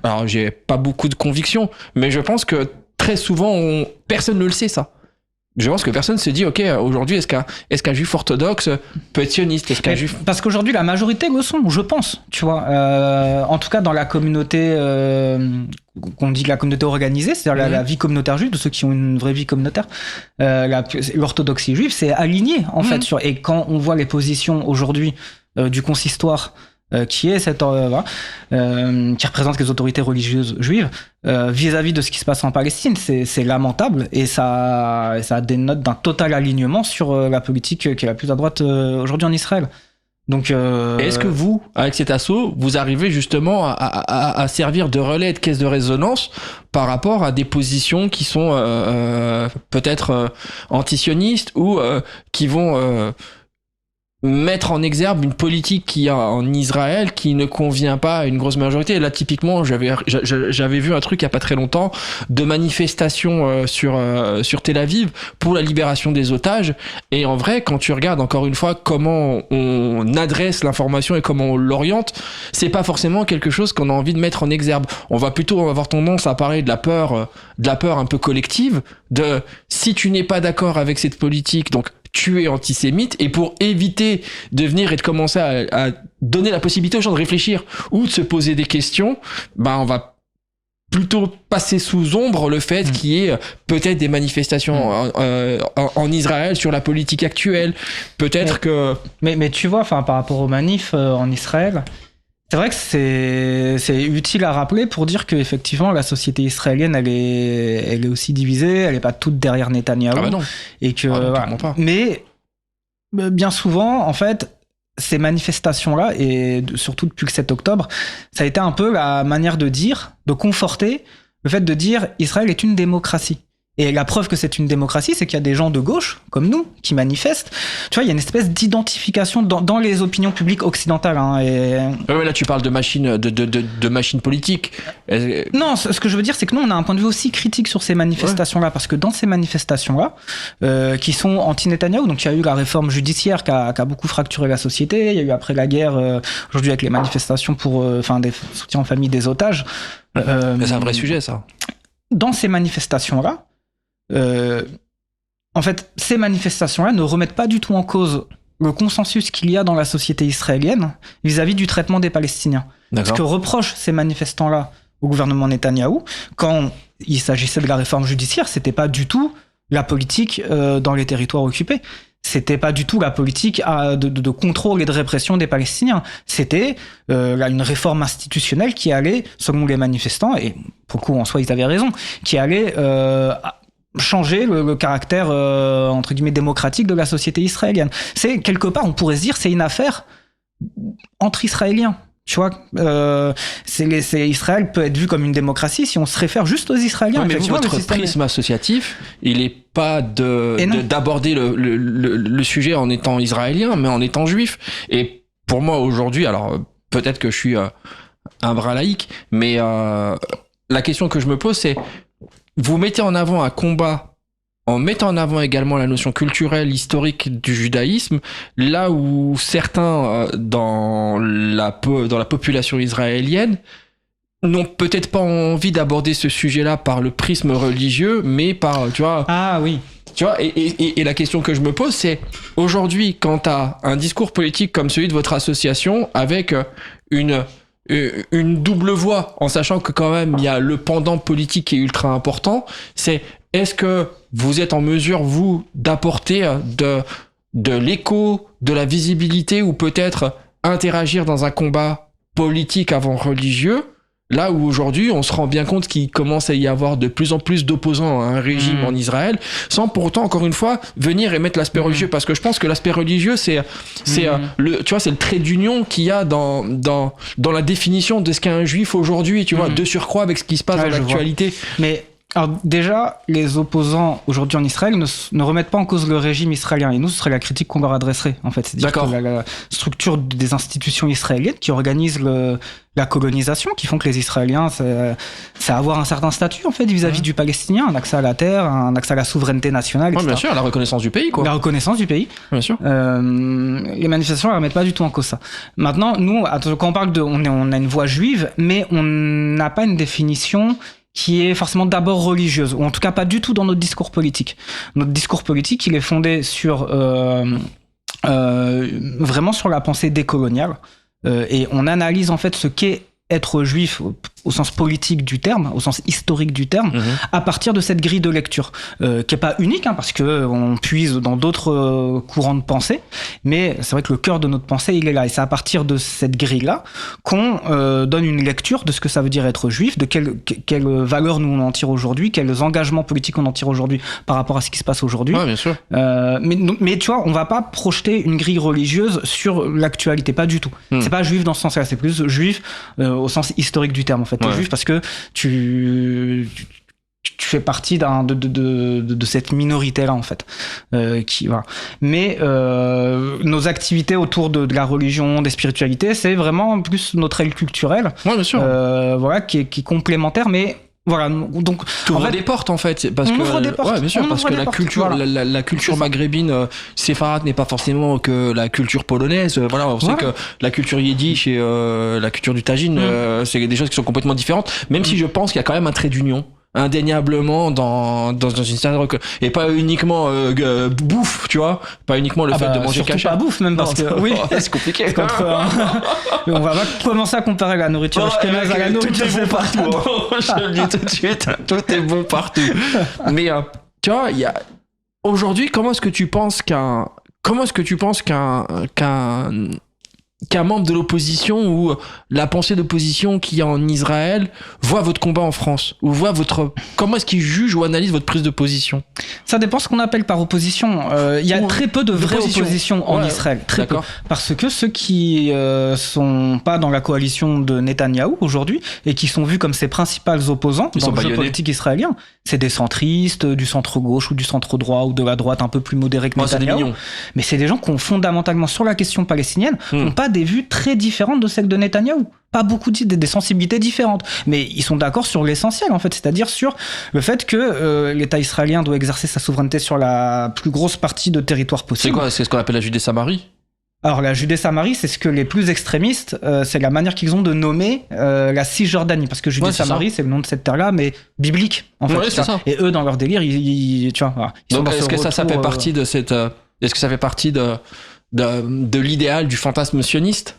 alors j'ai pas beaucoup de conviction, mais je pense que très souvent, personne ne le sait, ça. Je pense que personne se dit, ok, aujourd'hui, est-ce qu'un juif orthodoxe peut être sioniste? Est-ce qu'un juif... Parce qu'aujourd'hui, la majorité le sont, je pense, tu vois. En tout cas, dans la communauté, qu'on dit la communauté organisée, c'est-à-dire la vie communautaire juive, de ceux qui ont une vraie vie communautaire, l'orthodoxie juive, c'est aligné, en fait. Et quand on voit les positions aujourd'hui du consistoire, qui est qui représente les autorités religieuses juives vis-à-vis de ce qui se passe en Palestine, c'est lamentable et ça dénote d'un total alignement sur la politique qui est la plus à droite aujourd'hui en Israël. Donc, est-ce que vous, avec cet assaut, vous arrivez justement à servir de relais et de caisse de résonance par rapport à des positions qui sont peut-être antisionistes ou qui vont mettre en exergue une politique qui a en Israël qui ne convient pas à une grosse majorité. Et là, typiquement, j'avais vu un truc il y a pas très longtemps de manifestation sur Tel Aviv pour la libération des otages. Et en vrai, quand tu regardes encore une fois comment on adresse l'information et comment on l'oriente, c'est pas forcément quelque chose qu'on a envie de mettre en exergue. On va plutôt avoir tendance à parler de la peur un peu collective, de si tu n'es pas d'accord avec cette politique, donc tu es antisémite, et pour éviter de venir et de commencer à donner la possibilité aux gens de réfléchir ou de se poser des questions, on va plutôt passer sous ombre le fait qu'il y ait peut-être des manifestations en Israël sur la politique actuelle, peut-être que... Mais tu vois, par rapport aux manifs en Israël, c'est vrai que c'est utile à rappeler pour dire qu'effectivement la société israélienne elle est aussi divisée, elle n'est pas toute derrière Netanyahou. Ah bah non. Et que pas. Mais bien souvent en fait ces manifestations-là, et surtout depuis le 7 octobre, ça a été un peu la manière de conforter le fait de dire Israël est une démocratie. Et la preuve que c'est une démocratie, c'est qu'il y a des gens de gauche, comme nous, qui manifestent. Tu vois, il y a une espèce d'identification dans les opinions publiques occidentales. Ouais, là, tu parles de machines politiques. Non, ce que je veux dire, c'est que nous, on a un point de vue aussi critique sur ces manifestations-là, parce que dans ces manifestations-là, qui sont anti-Netanyahou, donc il y a eu la réforme judiciaire qui a beaucoup fracturé la société, il y a eu après la guerre, aujourd'hui avec les manifestations pour des soutiens en famille des otages. C'est un vrai sujet, ça. Dans ces manifestations-là, en fait, ces manifestations-là ne remettent pas du tout en cause le consensus qu'il y a dans la société israélienne vis-à-vis du traitement des Palestiniens. Ce que reprochent ces manifestants-là au gouvernement Netanyahou, quand il s'agissait de la réforme judiciaire, c'était pas du tout la politique dans les territoires occupés. C'était pas du tout la politique de contrôle et de répression des Palestiniens. C'était une réforme institutionnelle qui allait, selon les manifestants, et pour le coup en soi ils avaient raison, qui allait changer le caractère entre guillemets démocratique de la société israélienne. C'est quelque part, on pourrait se dire, c'est une affaire entre Israéliens. Tu vois, Israël peut être vu comme une démocratie si on se réfère juste aux Israéliens. Ouais, mais vous, Effectivement, votre le système prisme associatif, il est pas d'aborder le sujet en étant israélien, mais en étant juif. Et pour moi aujourd'hui, alors peut-être que je suis un bras laïque, mais la question que je me pose, c'est vous mettez en avant un combat en mettant en avant également la notion culturelle, historique du judaïsme, là où certains dans la population israélienne n'ont peut-être pas envie d'aborder ce sujet-là par le prisme religieux, mais par, tu vois... Ah oui. Tu vois, et la question que je me pose, c'est aujourd'hui, quand t'as un discours politique comme celui de votre association, avec une double voix, en sachant que quand même il y a le pendant politique qui est ultra important, c'est est-ce que vous êtes en mesure, vous, d'apporter de l'écho, de la visibilité, ou peut-être interagir dans un combat politique avant religieux, là où aujourd'hui on se rend bien compte qu'il commence à y avoir de plus en plus d'opposants à un régime en Israël, sans pour autant, encore une fois, venir et mettre l'aspect religieux, parce que je pense que l'aspect religieux, c'est le trait d'union qu'il y a dans la définition de ce qu'est un juif aujourd'hui, tu vois, de surcroît avec ce qui se passe dans l'actualité. Mais alors déjà, les opposants aujourd'hui en Israël ne remettent pas en cause le régime israélien. Et nous, ce serait la critique qu'on leur adresserait, en fait. C'est-à-dire que la structure des institutions israéliennes qui organisent la colonisation, qui font que les Israéliens, c'est avoir un certain statut, en fait, vis-à-vis du Palestinien, un accès à la terre, un accès à la souveraineté nationale, etc. Ouais, bien sûr, la reconnaissance du pays, quoi. La reconnaissance du pays. Bien sûr. Les manifestations ne remettent pas du tout en cause ça. Maintenant, nous, quand on parle on a une voix juive, mais on n'a pas une définition qui est forcément d'abord religieuse, ou en tout cas pas du tout dans notre discours politique. Notre discours politique, il est fondé sur vraiment sur la pensée décoloniale, et on analyse en fait ce qu'est être juif au sens politique du terme, au sens historique du terme, à partir de cette grille de lecture, qui est pas unique, hein, parce que on puise dans d'autres courants de pensée, mais c'est vrai que le cœur de notre pensée, il est là, et c'est à partir de cette grille-là qu'on donne une lecture de ce que ça veut dire être juif, de quelle valeur nous on en tire aujourd'hui, quels engagements politiques on en tire aujourd'hui par rapport à ce qui se passe aujourd'hui. Ouais, bien sûr. Mais tu vois, on va pas projeter une grille religieuse sur l'actualité, pas du tout. C'est pas juif dans ce sens-là, c'est plus juif au sens historique du terme, en fait. T'es juif parce que tu fais partie de cette minorité-là, en fait. Voilà. Mais nos activités autour de la religion, des spiritualités, c'est vraiment plus notre aile culturelle. Ouais, bien sûr. Voilà, qui est complémentaire, mais voilà, donc t'ouvres des portes en fait, parce que ouvre des portes. Ouais, bien sûr, parce que la portes, culture, voilà. la culture maghrébine séfarade n'est pas forcément que la culture polonaise. Voilà, on sait que la culture yiddish et la culture du tagine, c'est des choses qui sont complètement différentes. Même si je pense qu'il y a quand même un trait d'union indéniablement dans une certaine et pas uniquement bouffe, tu vois, pas uniquement le fait de manger surtout caché. Pas bouffe même, parce que oui, c'est compliqué. On va pas commencer à comparer la nourriture ashkénaze à la nourriture tout est bon partout. Je le dis tout de suite, tout est bon partout. Mais tu vois, il y a aujourd'hui, comment est-ce que tu penses qu'un membre de l'opposition ou la pensée d'opposition qui est en Israël voit votre combat en France, ou voit comment est-ce qu'il juge ou analyse votre prise de position? Ça dépend ce qu'on appelle par opposition. Il y a très peu de vraies oppositions en Israël, très peu, parce que ceux qui sont pas dans la coalition de Netanyahou aujourd'hui et qui sont vus comme ses principaux opposants dans le jeu politique israélien, c'est des centristes, du centre gauche ou du centre droit ou de la droite un peu plus modérée que Netanyahou. Mais c'est des gens qui ont fondamentalement sur la question palestinienne n'ont pas des vues très différentes de celles de Netanyahou. Pas beaucoup des sensibilités différentes, mais ils sont d'accord sur l'essentiel en fait, c'est-à-dire sur le fait que l'État israélien doit exercer sa souveraineté sur la plus grosse partie de territoire possible. C'est ce qu'on appelle la Judée-Samarie? Alors la Judée-Samarie, c'est ce que les plus extrémistes, c'est la manière qu'ils ont de nommer la Cisjordanie, parce que Judée-Samarie, c'est le nom de cette terre-là, mais biblique en fait. C'est ça. Et eux, dans leur délire, tu vois. Voilà, donc est-ce que ça fait partie de cette, est-ce que ça fait partie de l'idéal du fantasme sioniste?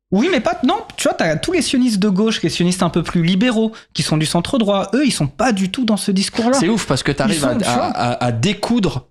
Oui, mais pas. Non, tu vois, t'as tous les sionistes de gauche, les sionistes un peu plus libéraux, qui sont du centre droit. Eux, ils sont pas du tout dans ce discours-là. C'est ouf parce que t'arrives à découdre.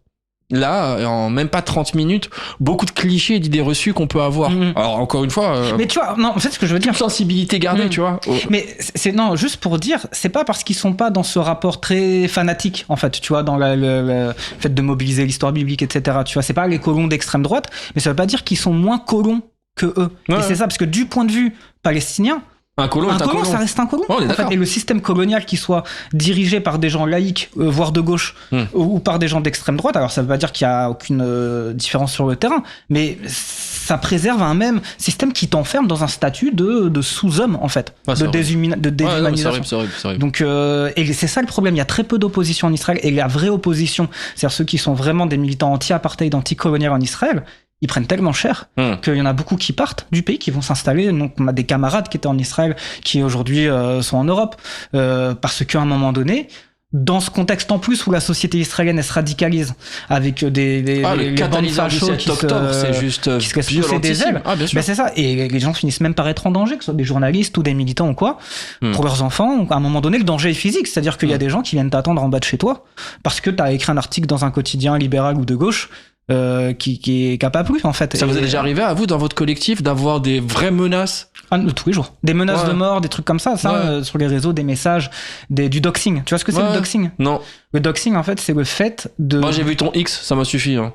Là, en même pas 30 minutes, beaucoup de clichés et d'idées reçues qu'on peut avoir. Alors, encore une fois. Mais tu vois, non, en fait, ce que je veux dire. Sensibilité gardée, tu vois. Mais non, juste pour dire, c'est pas parce qu'ils sont pas dans ce rapport très fanatique, en fait, tu vois, dans le fait de mobiliser l'histoire biblique, etc. Tu vois, c'est pas les colons d'extrême droite, mais ça veut pas dire qu'ils sont moins colons que eux. Ouais. Et c'est ça, parce que du point de vue palestinien, Un colon est un colon. ça reste un colon. Ouais, on est en fait. d'accord. Et le système colonial qui soit dirigé par des gens laïcs, voire de gauche, ou par des gens d'extrême droite, alors ça veut pas dire qu'il y a aucune différence sur le terrain, mais ça préserve un même système qui t'enferme dans un statut de sous-homme, en fait, Ouais, c'est de horrible. déshumanisation. C'est horrible. Donc, et c'est ça le problème. Il y a très peu d'opposition en Israël. Et la vraie opposition, c'est-à-dire ceux qui sont vraiment des militants anti-apartheid, anti-colonial en Israël, ils prennent tellement cher qu'il y en a beaucoup qui partent du pays, qui vont s'installer. Donc, on a des camarades qui étaient en Israël, qui aujourd'hui sont en Europe, parce qu'à un moment donné, dans ce contexte en plus où la société israélienne elle se radicalise avec les bandes catalyseur du fachos 7 octobre, c'est juste qui se laissent pousser des ailes. Ah, bien sûr. Ben c'est ça, et les gens finissent même par être en danger, que ce soit des journalistes ou des militants ou quoi, pour leurs enfants. À un moment donné, le danger est physique, c'est-à-dire qu'il y a des gens qui viennent t'attendre en bas de chez toi parce que t'as écrit un article dans un quotidien libéral ou de gauche qui a pas plu en fait. Ça vous est déjà arrivé à vous dans votre collectif d'avoir des vraies menaces? Tous les jours. Des menaces de mort, des trucs comme ça, sur les réseaux, des messages, du doxing. Tu vois ce que c'est le doxing? Non. Le doxing, en fait, c'est le fait de... Moi, j'ai vu ton X, ça m'a suffi. Hein.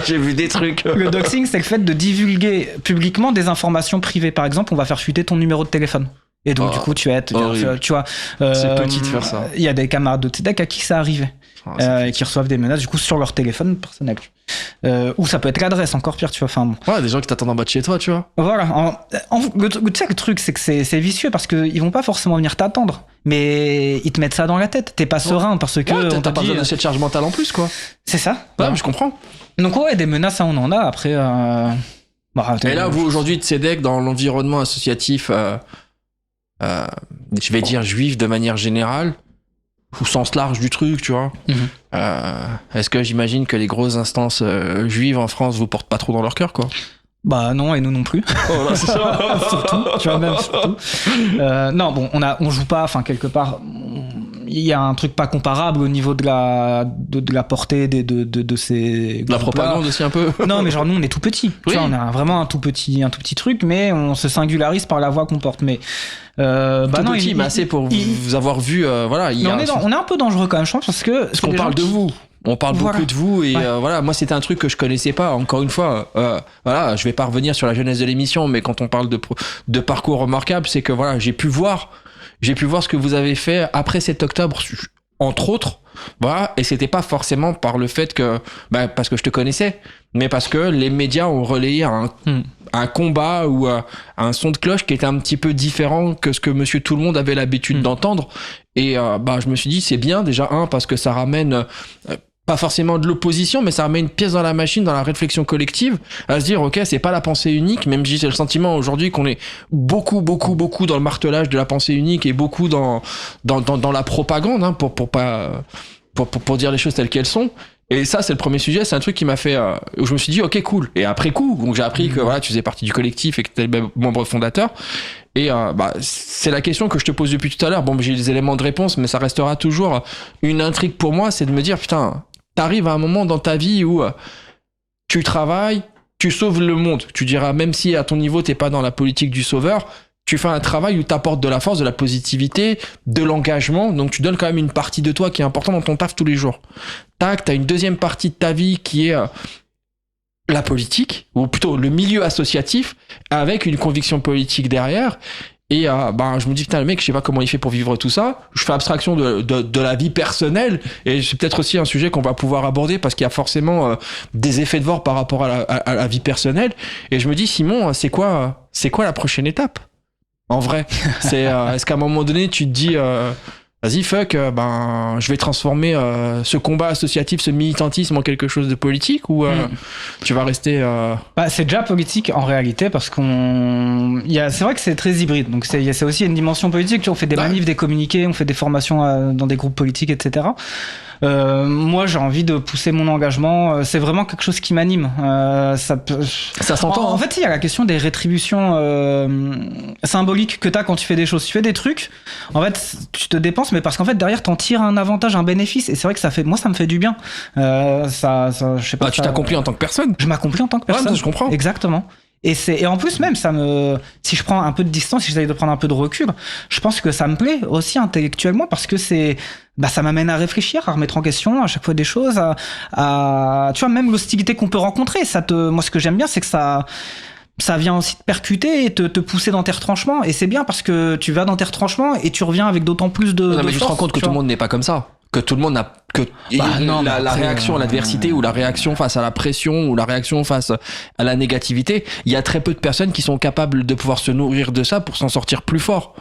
J'ai vu des trucs. Le doxing, c'est le fait de divulguer publiquement des informations privées. Par exemple, on va faire fuiter ton numéro de téléphone. Et donc, du coup, tu vas être... Tu vois, c'est petit de faire ça. Il y a des camarades de TEDx à qui ça arrivait. Qui reçoivent des menaces, du coup, sur leur téléphone personnel. Ou ça peut être l'adresse, encore pire, tu vois. Enfin, bon. Ouais, des gens qui t'attendent en bas de chez toi, tu vois. Voilà. Tu sais, le truc, c'est que c'est vicieux parce qu'ils vont pas forcément venir t'attendre. Mais ils te mettent ça dans la tête. T'es pas serein parce que on t'as t'a pas dit... besoin de cette charge mentale en plus, quoi. C'est ça. Ouais, mais je comprends. Donc, ouais, des menaces, ça, on en a. Après... Et là, vous, aujourd'hui, de CEDEC, dans l'environnement associatif, je vais dire juif de manière générale, au sens large du truc, tu vois. Est-ce que j'imagine que les grosses instances juives en France vous portent pas trop dans leur cœur, quoi? Bah non, et nous non plus. Oh là, c'est ça. Surtout, tu vois, même surtout. Non, bon, on joue pas, enfin, quelque part, il y a un truc pas comparable au niveau de la portée de ces... De la propagande aussi un peu. Non, mais genre, nous, on est tout petit. Oui. Tu vois, on a vraiment un tout petit truc, mais on se singularise par la voix qu'on porte. Mais, tout petit, mais assez pour vous avoir vu, voilà. On est un peu dangereux quand même, je pense, parce que... Parce qu'on parle de vous. On parle beaucoup de vous et voilà, moi c'était un truc que je connaissais pas. Encore une fois, voilà, je vais pas revenir sur la jeunesse de l'émission, mais quand on parle de parcours remarquable, c'est que voilà, j'ai pu voir ce que vous avez fait après 7 octobre, entre autres. Voilà, et c'était pas forcément par le fait que, parce que je te connaissais, mais parce que les médias ont relayé un combat ou un son de cloche qui était un petit peu différent que ce que Monsieur Tout le Monde avait l'habitude d'entendre. Et je me suis dit c'est bien déjà parce que ça ramène pas forcément de l'opposition, mais ça remet une pièce dans la machine, dans la réflexion collective, à se dire, ok, c'est pas la pensée unique, même si j'ai le sentiment aujourd'hui qu'on est beaucoup dans le martelage de la pensée unique et beaucoup dans la propagande, hein, pour dire les choses telles qu'elles sont. Et ça, c'est le premier sujet, c'est un truc qui m'a fait, où je me suis dit, ok, cool. Et après coup, donc j'ai appris que voilà, tu faisais partie du collectif et que tu étais membre fondateur. Et c'est la question que je te pose depuis tout à l'heure. Bon, j'ai des éléments de réponse, mais ça restera toujours une intrigue pour moi, c'est de me dire, putain, t'arrives à un moment dans ta vie où tu travailles, tu sauves le monde. Tu diras, même si à ton niveau, t'es pas dans la politique du sauveur, tu fais un travail où t'apportes de la force, de la positivité, de l'engagement. Donc tu donnes quand même une partie de toi qui est importante dans ton taf tous les jours. Tac, t'as une deuxième partie de ta vie qui est la politique, ou plutôt le milieu associatif, avec une conviction politique derrière. Et je me dis, putain, le mec, je sais pas comment il fait pour vivre tout ça. Je fais abstraction de la vie personnelle. Et c'est peut-être aussi un sujet qu'on va pouvoir aborder parce qu'il y a forcément des effets de bord par rapport à la vie personnelle. Et je me dis, Simon, c'est quoi la prochaine étape? En vrai, est-ce qu'à un moment donné, tu te dis, vas-y, fuck, je vais transformer ce combat associatif, ce militantisme en quelque chose de politique, ou tu vas rester... c'est déjà politique en réalité, parce c'est vrai que c'est très hybride, donc c'est aussi une dimension politique. Tu vois, on fait des manifs, des communiqués, on fait des formations dans des groupes politiques, etc. Moi, j'ai envie de pousser mon engagement. C'est vraiment quelque chose qui m'anime. Ça s'entend. En fait, il y a la question des rétributions symboliques que t'as quand tu fais des choses. Tu fais des trucs, en fait, tu te dépenses, mais parce qu'en fait, derrière, t'en tires un avantage, un bénéfice. Et c'est vrai que moi, ça me fait du bien. Je sais pas. Tu t'accomplis en tant que personne. Je m'accomplis en tant que personne. Ouais, je comprends. Exactement. Et en plus même, si je prends un peu de distance, si j'essaye de prendre un peu de recul, je pense que ça me plaît aussi intellectuellement parce que ça m'amène à réfléchir, à remettre en question à chaque fois des choses, tu vois, même l'hostilité qu'on peut rencontrer, moi ce que j'aime bien, c'est que ça vient aussi te percuter et te pousser dans tes retranchements. Et c'est bien parce que tu vas dans tes retranchements et tu reviens avec d'autant plus de mais tu te force, rends compte que tout le monde n'est pas comme ça. Que tout le monde n'a la réaction à l'adversité ou la réaction face à la pression ou la réaction face à la négativité, il y a très peu de personnes qui sont capables de pouvoir se nourrir de ça pour s'en sortir plus fort.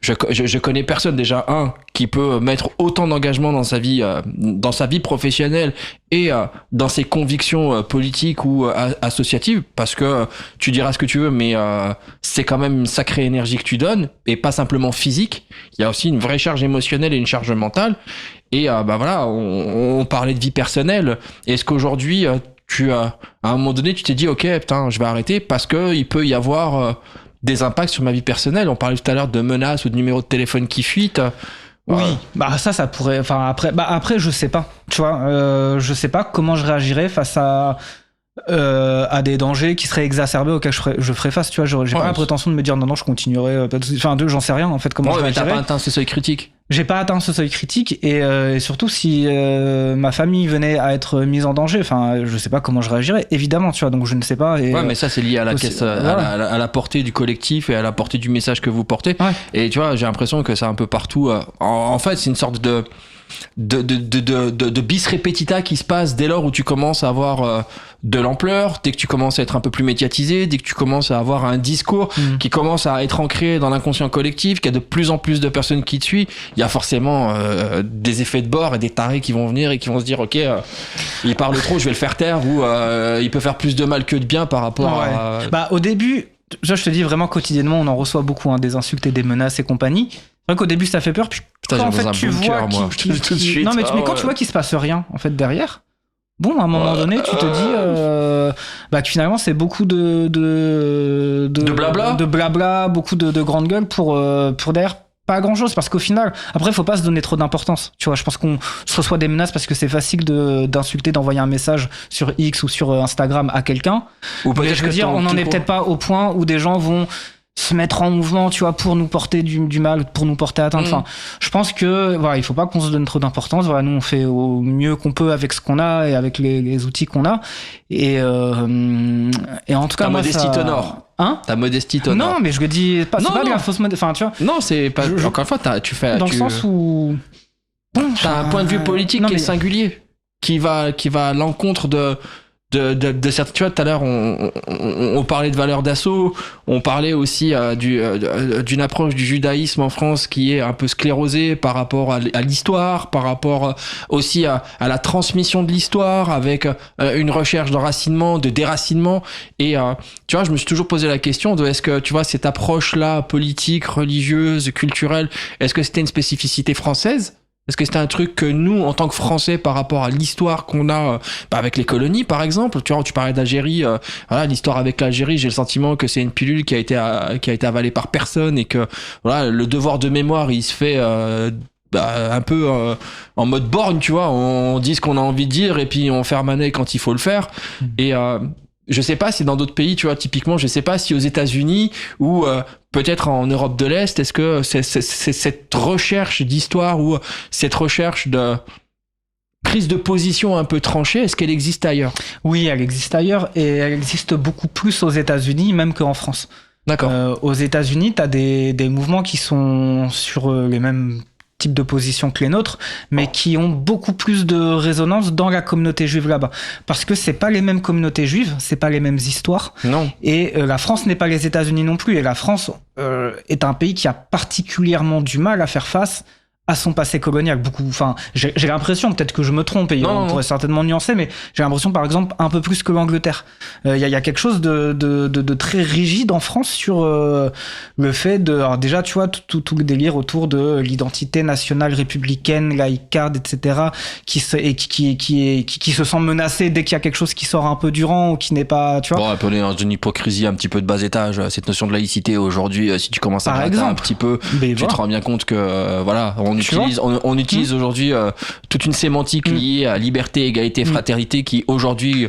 Je connais personne, déjà qui peut mettre autant d'engagement dans sa vie professionnelle et dans ses convictions politiques ou associatives, parce que tu diras ce que tu veux, mais c'est quand même une sacrée énergie que tu donnes, et pas simplement physique. Il y a aussi une vraie charge émotionnelle et une charge mentale. Et voilà, on parlait de vie personnelle. Est-ce qu'aujourd'hui, à un moment donné, tu t'es dit, ok, putain, je vais arrêter parce que il peut y avoir des impacts sur ma vie personnelle. On parlait tout à l'heure de menaces ou de numéros de téléphone qui fuitent. Oui, ça pourrait. Enfin après, je sais pas. Tu vois, je sais pas comment je réagirais face à des dangers qui seraient exacerbés auxquels je ferais face. Tu vois, j'ai pas la prétention de me dire non, je continuerai. Enfin, j'en sais rien en fait. Comment je réagirais. T'as pas atteint ce seuil critique. J'ai pas atteint ce seuil critique et surtout si ma famille venait à être mise en danger, enfin je sais pas comment je réagirais, évidemment, tu vois, donc je ne sais pas. Et, mais ça c'est lié à la caisse, à la portée du collectif et à la portée du message que vous portez. Ouais. Et tu vois, j'ai l'impression que c'est un peu partout. En fait, c'est une sorte de bis repetita qui se passe dès lors où tu commences à avoir de l'ampleur, dès que tu commences à être un peu plus médiatisé, dès que tu commences à avoir un discours qui commence à être ancré dans l'inconscient collectif, qu'il y a de plus en plus de personnes qui te suivent, il y a forcément des effets de bord et des tarés qui vont venir et qui vont se dire ok, il parle trop, je vais le faire taire, ou il peut faire plus de mal que de bien par rapport à... Au début, je te dis vraiment quotidiennement, on en reçoit beaucoup, des insultes et des menaces et compagnie. C'est vrai qu'au début ça fait peur, puis putain, quand en fait tu vois tout de suite. Non mais quand tu vois qu'il se passe rien en fait derrière, bon à un moment donné tu te dis que finalement c'est beaucoup de blabla, beaucoup de grandes gueules pour derrière pas grand chose, parce qu'au final après faut pas se donner trop d'importance, tu vois. Je pense qu'on se reçoit des menaces parce que c'est facile d'insulter, d'envoyer un message sur X ou sur Instagram à quelqu'un, ou mais je veux dire on en est peut-être pas au point où des gens vont se mettre en mouvement, tu vois, pour nous porter du mal, pour nous porter atteinte. Enfin, je pense que il faut pas qu'on se donne trop d'importance. Voilà, nous on fait au mieux qu'on peut avec ce qu'on a et avec les outils qu'on a. Et en tout cas, ta modestie t'honore. Ta modestie t'honore. Non, mais je le dis pas. C'est pas de la fausse modestie. Enfin, tu vois. Non, c'est pas. Encore une fois, tu fais. Dans le sens où. T'as un point de vue politique qui est singulier, qui va à l'encontre de certains. Tu vois, tout à l'heure on parlait de valeurs d'assaut, on parlait aussi d'une approche du judaïsme en France qui est un peu sclérosée par rapport à l'histoire, par rapport aussi à la transmission de l'histoire, avec une recherche d'enracinement, de déracinement. Et tu vois, je me suis toujours posé la question de est-ce que, tu vois, cette approche là politique, religieuse, culturelle, est-ce que c'était une spécificité française? Est-ce que c'était un truc que nous, en tant que Français, par rapport à l'histoire qu'on a avec les colonies, par exemple, tu vois, tu parlais d'Algérie, voilà, l'histoire avec l'Algérie, j'ai le sentiment que c'est une pilule qui a été avalée par personne, et que voilà, le devoir de mémoire, il se fait un peu en mode borgne, tu vois, on dit ce qu'on a envie de dire et puis on ferme un œil quand il faut le faire. Et je sais pas si dans d'autres pays, tu vois, typiquement, je sais pas si aux États-Unis ou peut-être en Europe de l'Est, est-ce que c'est cette recherche d'histoire ou cette recherche de prise de position un peu tranchée, est-ce qu'elle existe ailleurs? Oui, elle existe ailleurs, et elle existe beaucoup plus aux États-Unis même qu'en France. D'accord. Aux États-Unis, t'as des mouvements qui sont sur les mêmes type de position que les nôtres, mais qui ont beaucoup plus de résonance dans la communauté juive là-bas. Parce que c'est pas les mêmes communautés juives, c'est pas les mêmes histoires. Non. Et la France n'est pas les États-Unis non plus. Et la France est un pays qui a particulièrement du mal à faire face à son passé colonial. Enfin, j'ai l'impression, peut-être que je me trompe, et on pourrait certainement nuancer, mais j'ai l'impression, par exemple, un peu plus que l'Angleterre. Il y a quelque chose de très rigide en France sur le fait de... Alors déjà, tu vois, tout le délire autour de l'identité nationale républicaine, laïcarde, etc., qui se sent menacé dès qu'il y a quelque chose qui sort un peu du rang ou qui n'est pas... Tu vois. Bon, on est dans une hypocrisie un petit peu de bas étage. Cette notion de laïcité, aujourd'hui, si tu commences à gratter un petit peu, tu te rends bien compte que, voilà, on utilise aujourd'hui toute une sémantique liée à liberté, égalité, fraternité, qui aujourd'hui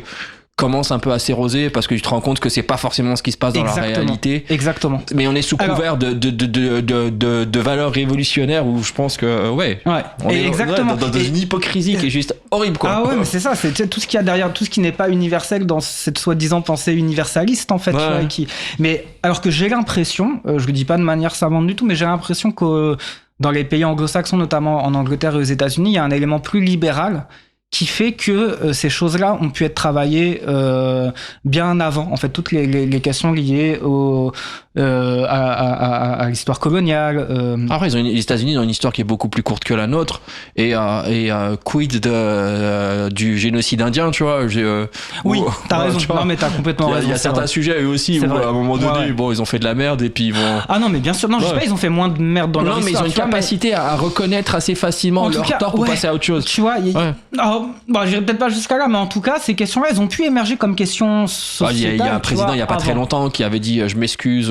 commence un peu à s'éroser parce que tu te rends compte que c'est pas forcément ce qui se passe dans la réalité. Exactement. Mais on est sous couvert de valeurs révolutionnaires où je pense que on est exactement. Dans une hypocrisie qui est juste horrible, quoi. Ah ouais, mais c'est ça, c'est tout ce qu'il y a derrière, tout ce qui n'est pas universel dans cette soi-disant pensée universaliste en fait. Ouais. Tu vois, mais alors que j'ai l'impression, je le dis pas de manière savante du tout, mais j'ai l'impression que dans les pays anglo-saxons, notamment en Angleterre et aux États-Unis, il y a un élément plus libéral qui fait que ces choses-là ont pu être travaillées bien avant. En fait, toutes les questions liées à l'histoire coloniale. Après, les États-Unis ont une histoire qui est beaucoup plus courte que la nôtre. Et quid du génocide indien, tu vois. Oui, t'as raison. Non, mais t'as complètement raison. Il y a certains sujets, eux aussi, où à un moment donné, bon, ils ont fait de la merde et puis ils vont... Ah non, mais bien sûr. Non, je sais pas, ils ont fait moins de merde dans leur histoire. Non, mais ils ont une capacité à reconnaître assez facilement leur tort pour passer à autre chose. Tu vois, j'irai peut-être pas jusqu'à là, mais en tout cas, ces questions-là, elles ont pu émerger comme questions sociétales. Il y a un président, il y a pas très longtemps, qui avait dit je m'excuse,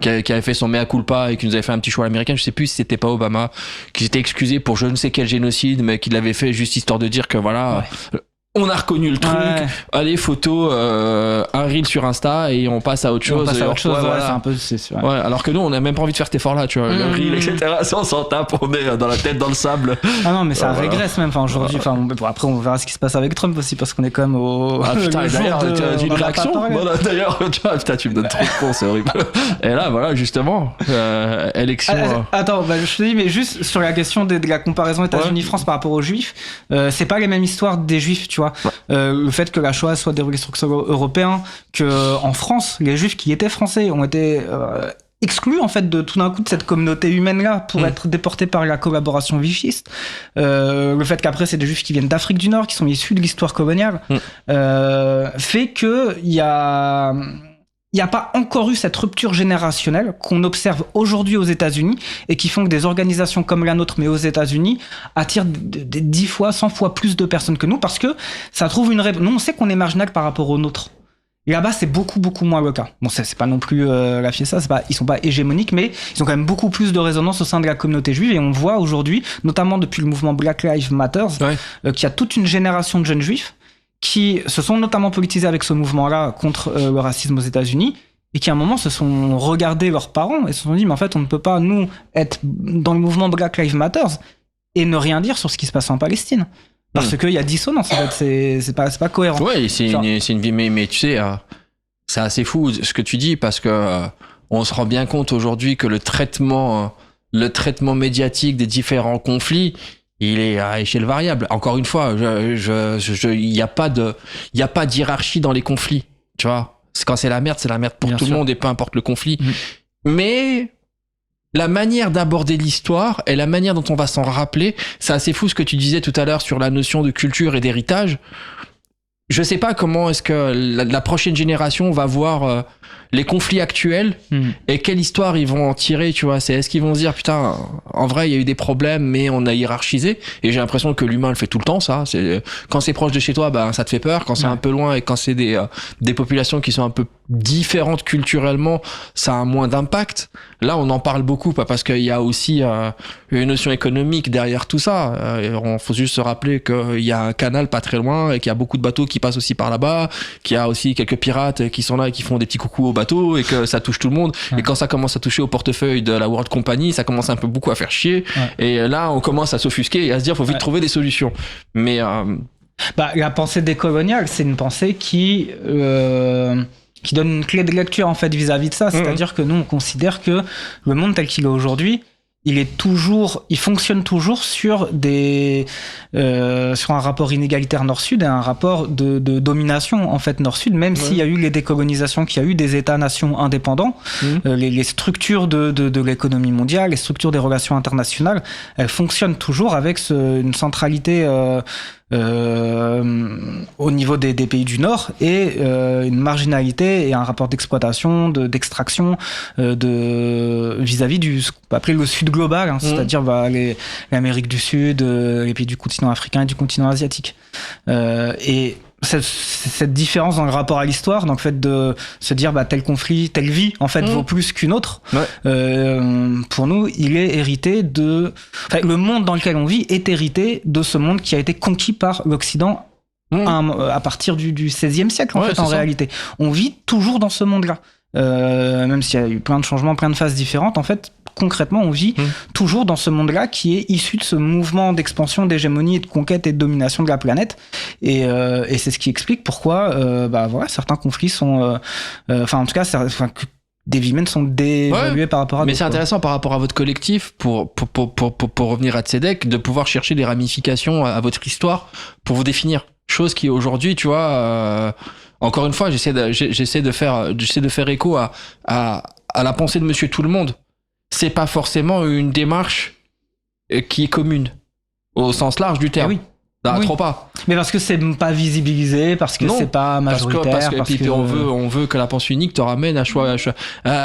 qui avait fait son mea culpa et qui nous avait fait un petit choix américain. Je sais plus si c'était pas Obama, qui s'était excusé pour je ne sais quel génocide, mais qui l'avait fait juste histoire de dire que voilà. Ouais. On a reconnu le truc. Ouais. Allez, photo, un reel sur Insta et on passe à autre chose. C'est voilà. un peu, c'est sûr. Ouais, alors que nous, on n'a même pas envie de faire cet effort-là, tu vois. Le reel, etc. On s'en tape, on est dans la tête dans le sable. Ah non, mais ça régresse même. Enfin, aujourd'hui, après, on verra ce qui se passe avec Trump aussi, parce qu'on est quand même au. Ah putain, et d'ailleurs, tu as une réaction. D'ailleurs, putain, tu me donnes trop de cons, c'est horrible. Et là, voilà, justement, élection. Attends, je te dis, mais juste sur la question de la comparaison États-Unis-France par rapport aux Juifs, c'est pas les mêmes histoires des Juifs, tu vois. Le fait que la Shoah soit déroulée sur le sol européen, que en France, les Juifs qui étaient français ont été exclus en fait de tout d'un coup de cette communauté humaine là pour être déportés par la collaboration vichiste. Le fait qu'après c'est des Juifs qui viennent d'Afrique du Nord, qui sont issus de l'histoire coloniale, fait que il n'y a pas encore eu cette rupture générationnelle qu'on observe aujourd'hui aux États-Unis et qui font que des organisations comme la nôtre, mais aux États-Unis, attirent 10 fois, 100 fois plus de personnes que nous parce que ça trouve une réponse. Nous, on sait qu'on est marginal par rapport aux nôtres. Et là-bas, c'est beaucoup, beaucoup moins le cas. Bon, c'est pas non plus la fiesta, ils sont pas hégémoniques, mais ils ont quand même beaucoup plus de résonance au sein de la communauté juive. Et on voit aujourd'hui, notamment depuis le mouvement Black Lives Matter, qu'il y a toute une génération de jeunes juifs qui se sont notamment politisés avec ce mouvement-là contre le racisme aux États-Unis et qui à un moment se sont regardés leurs parents et se sont dit mais en fait on ne peut pas nous être dans le mouvement Black Lives Matter et ne rien dire sur ce qui se passe en Palestine parce qu'il y a dissonance en fait, c'est pas cohérent. Ouais, c'est une vie, mais tu sais, c'est assez fou ce que tu dis parce que on se rend bien compte aujourd'hui que le traitement médiatique des différents conflits il est à échelle variable. Encore une fois, il y a pas d'hiérarchie dans les conflits. Tu vois, quand c'est la merde pour tout le monde et peu importe le conflit. Mais la manière d'aborder l'histoire et la manière dont on va s'en rappeler, c'est assez fou ce que tu disais tout à l'heure sur la notion de culture et d'héritage. Je sais pas comment est-ce que la prochaine génération va voir les conflits actuels et quelle histoire ils vont en tirer, tu vois. Est-ce qu'ils vont se dire putain, en vrai il y a eu des problèmes mais on a hiérarchisé, et j'ai l'impression que l'humain le fait tout le temps, ça. Quand c'est proche de chez toi, ça te fait peur. Quand c'est un peu loin et quand c'est des populations qui sont un peu différentes culturellement, ça a moins d'impact. Là on en parle beaucoup, pas parce qu'il y a aussi une notion économique derrière tout ça. On faut juste se rappeler qu'il y a un canal pas très loin et qu'il y a beaucoup de bateaux qui passent aussi par là-bas, qu'il y a aussi quelques pirates qui sont là et qui font des petits coucous au bateau et que ça touche tout le monde. Et quand ça commence à toucher au portefeuille de la World Company, ça commence un peu beaucoup à faire chier. Et là on commence à s'offusquer et à se dire faut vite trouver des solutions. Mais la pensée décoloniale, c'est une pensée qui donne une clé de lecture en fait vis-à-vis de ça. C'est-à-dire que nous on considère que le monde tel qu'il est aujourd'hui, il fonctionne toujours sur sur un rapport inégalitaire nord-sud et un rapport de domination en fait nord-sud, même s'il y a eu les décolonisations, qu'il y a eu des États-nations indépendants, les structures de l'économie mondiale, les structures des relations internationales, elles fonctionnent toujours avec une centralité au niveau des pays du Nord et une marginalité et un rapport d'exploitation, d'extraction vis-à-vis du ce qu'on peut appeler le Sud global, c'est-à-dire l'Amérique du Sud, les pays du continent africain et du continent asiatique. Et cette différence dans le rapport à l'histoire, donc le fait de se dire tel conflit, telle vie en fait vaut plus qu'une autre, pour nous il est hérité le monde dans lequel on vit est hérité de ce monde qui a été conquis par l'Occident à partir du XVIe siècle, en fait, en réalité. On vit toujours dans ce monde-là. Même s'il y a eu plein de changements, plein de phases différentes, en fait, concrètement, on vit toujours dans ce monde-là qui est issu de ce mouvement d'expansion, d'hégémonie, et de conquête et de domination de la planète. Et c'est ce qui explique pourquoi certains conflits sont... en tout cas, que des vies humaines sont dévaluées par rapport à d'autres. Mais c'est intéressant par rapport à votre collectif, pour revenir à Tzedek, de pouvoir chercher des ramifications à votre histoire pour vous définir. Chose qui aujourd'hui, tu vois... encore une fois, j'essaie de faire écho à la pensée de Monsieur Tout le Monde. C'est pas forcément une démarche qui est commune au sens large du terme. Trop pas. Mais parce que c'est pas visibilisé, parce que c'est pas majoritaire. Parce que on veut que la pensée unique te ramène à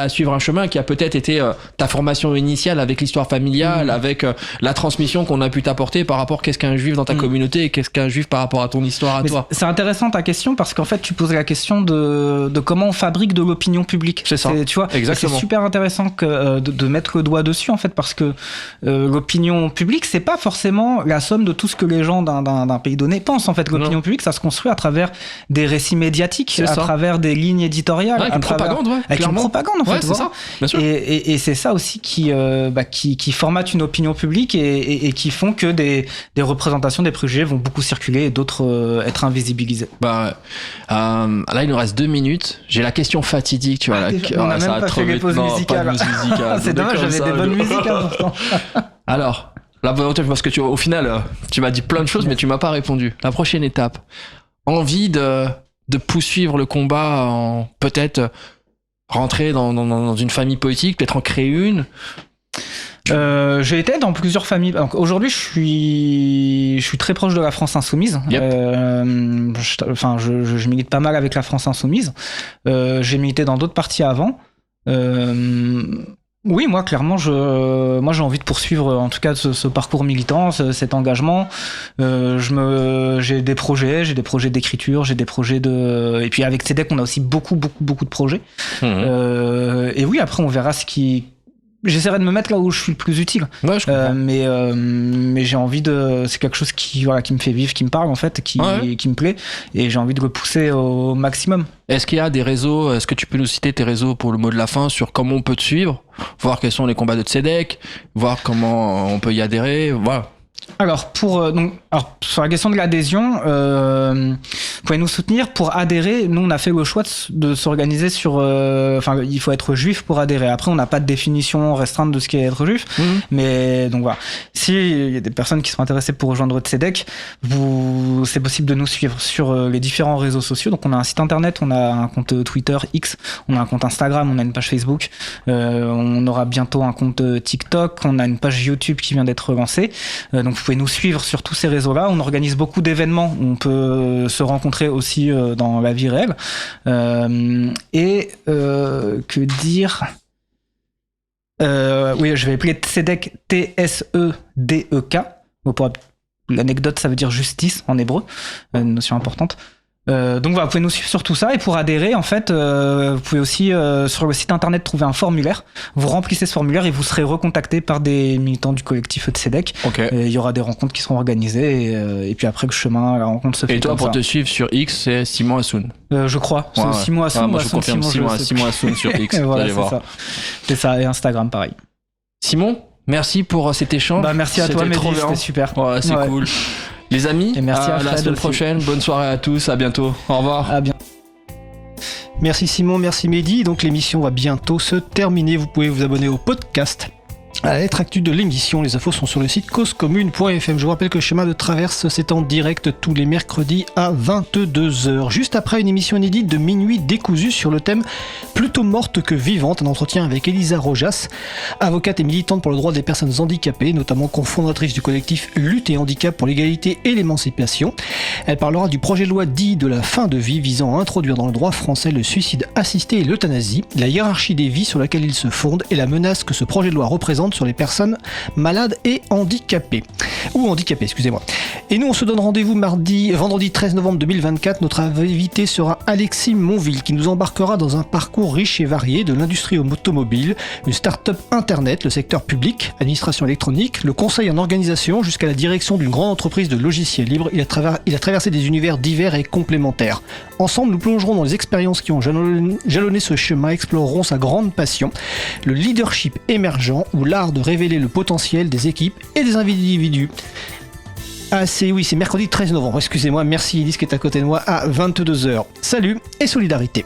suivre un chemin qui a peut-être été ta formation initiale avec l'histoire familiale, avec la transmission qu'on a pu t'apporter par rapport à qu'est-ce qu'un juif dans ta communauté et qu'est-ce qu'un juif par rapport à ton histoire à toi. C'est intéressant ta question parce qu'en fait tu poses la question de comment on fabrique de l'opinion publique. C'est ça. Tu vois, exactement. C'est super intéressant de mettre le doigt dessus en fait parce que l'opinion publique c'est pas forcément la somme de tout ce que les gens d'un pays donné pense en fait. L'opinion publique ça se construit à travers des récits médiatiques, travers des lignes éditoriales, avec une propagande, avec une propagande en fait. C'est ça, bien sûr. Et c'est ça aussi qui formate une opinion publique et qui font que des représentations, des préjugés vont beaucoup circuler et d'autres être invisibilisés. Là il nous reste 2 minutes. J'ai la question fatidique, tu vois. On a même pas fait les pauses musicales. C'est dommage, j'avais des bonnes musiques pourtant. Alors, là, parce que au final, tu m'as dit plein de choses, mais tu m'as pas répondu. La prochaine étape, envie de poursuivre le combat, en peut-être rentrer dans une famille politique, peut-être en créer une. J'ai été dans plusieurs familles. Donc, aujourd'hui, je suis très proche de la France Insoumise. Yep. Je milite pas mal avec la France Insoumise. J'ai milité dans d'autres partis avant. Oui, moi, clairement, j'ai envie de poursuivre, en tout cas, ce parcours militant, cet engagement. J'ai des projets d'écriture, j'ai des projets et puis avec Tzedek, on a aussi beaucoup de projets. Et oui, après, on verra j'essaierai de me mettre là où je suis le plus utile. Ouais, je comprends. Mais j'ai envie c'est quelque chose qui me fait vivre, qui me parle, en fait, qui me plaît. Et j'ai envie de le pousser au maximum. Est-ce qu'il y a des réseaux, est-ce que tu peux nous citer tes réseaux pour le mot de la fin sur comment on peut te suivre, voir quels sont les combats de Tzedek, voir comment on peut y adhérer, voilà. Alors, sur la question de l'adhésion, vous pouvez nous soutenir. Pour adhérer, nous, on a fait le choix de s'organiser sur... il faut être juif pour adhérer. Après, on n'a pas de définition restreinte de ce qu'est être juif. Mais donc voilà. S'il y a des personnes qui sont intéressées pour rejoindre Tzedek, c'est possible de nous suivre sur les différents réseaux sociaux. Donc, on a un site internet, on a un compte Twitter, X, on a un compte Instagram, on a une page Facebook. On aura bientôt un compte TikTok, on a une page YouTube qui vient d'être relancée. Donc, vous pouvez nous suivre sur tous ces réseaux-là. On organise beaucoup d'événements où on peut se rencontrer aussi dans la vie réelle. Que dire oui, je vais appeler Tzedek T-S-E-D-E-K. Pour l'anecdote, ça veut dire justice en hébreu, une notion importante. Donc voilà, vous pouvez nous suivre sur tout ça. Et pour adhérer, en fait, vous pouvez aussi sur le site internet trouver un formulaire. Vous remplissez ce formulaire et vous serez recontacté par des militants du collectif Tzedek. Okay. Il y aura des rencontres qui seront organisées et puis après le chemin, la rencontre se fait. Et toi, pour ça. te suivre sur X, c'est Simon Hassoun. Je crois. C'est Simon Hassoun. Moi, je confirme Simon Hassoun sur X. Voilà, vous allez voir. Ça. C'est ça. Et Instagram, pareil. Simon, merci pour cet échange. Merci à toi, Mehdi. C'était super. Ouais, c'est cool. Les amis, et merci à la semaine prochaine. Bonne soirée à tous. À bientôt. Au revoir. À bientôt. Merci Simon, merci Mehdi. Donc l'émission va bientôt se terminer. Vous pouvez vous abonner au podcast. À la lettre actu de l'émission, les infos sont sur le site causecommune.fm. Je vous rappelle que le chemin de traverse, c'est en direct tous les mercredis à 22h. Juste après une émission inédite de Minuit décousu sur le thème Plutôt morte que vivante, un entretien avec Elisa Rojas, avocate et militante pour le droit des personnes handicapées, notamment cofondatrice du collectif Lutte et Handicap pour l'égalité et l'émancipation. Elle parlera du projet de loi dit de la fin de vie visant à introduire dans le droit français le suicide assisté et l'euthanasie, la hiérarchie des vies sur laquelle il se fonde et la menace que ce projet de loi représente importante sur les personnes malades et handicapées. Ou handicapées, excusez-moi. Et nous, on se donne rendez-vous vendredi 13 novembre 2024. Notre invité sera Alexis Monville, qui nous embarquera dans un parcours riche et varié de l'industrie automobile, une start-up internet, le secteur public, administration électronique, le conseil en organisation, jusqu'à la direction d'une grande entreprise de logiciels libres. Il a traversé des univers divers et complémentaires. Ensemble, nous plongerons dans les expériences qui ont jalonné ce chemin, explorerons sa grande passion, le leadership émergent ou l'art de révéler le potentiel des équipes et des individus. Ah, c'est mercredi 13 novembre, excusez-moi, merci Elise qui est à côté de moi à 22h. Salut et solidarité.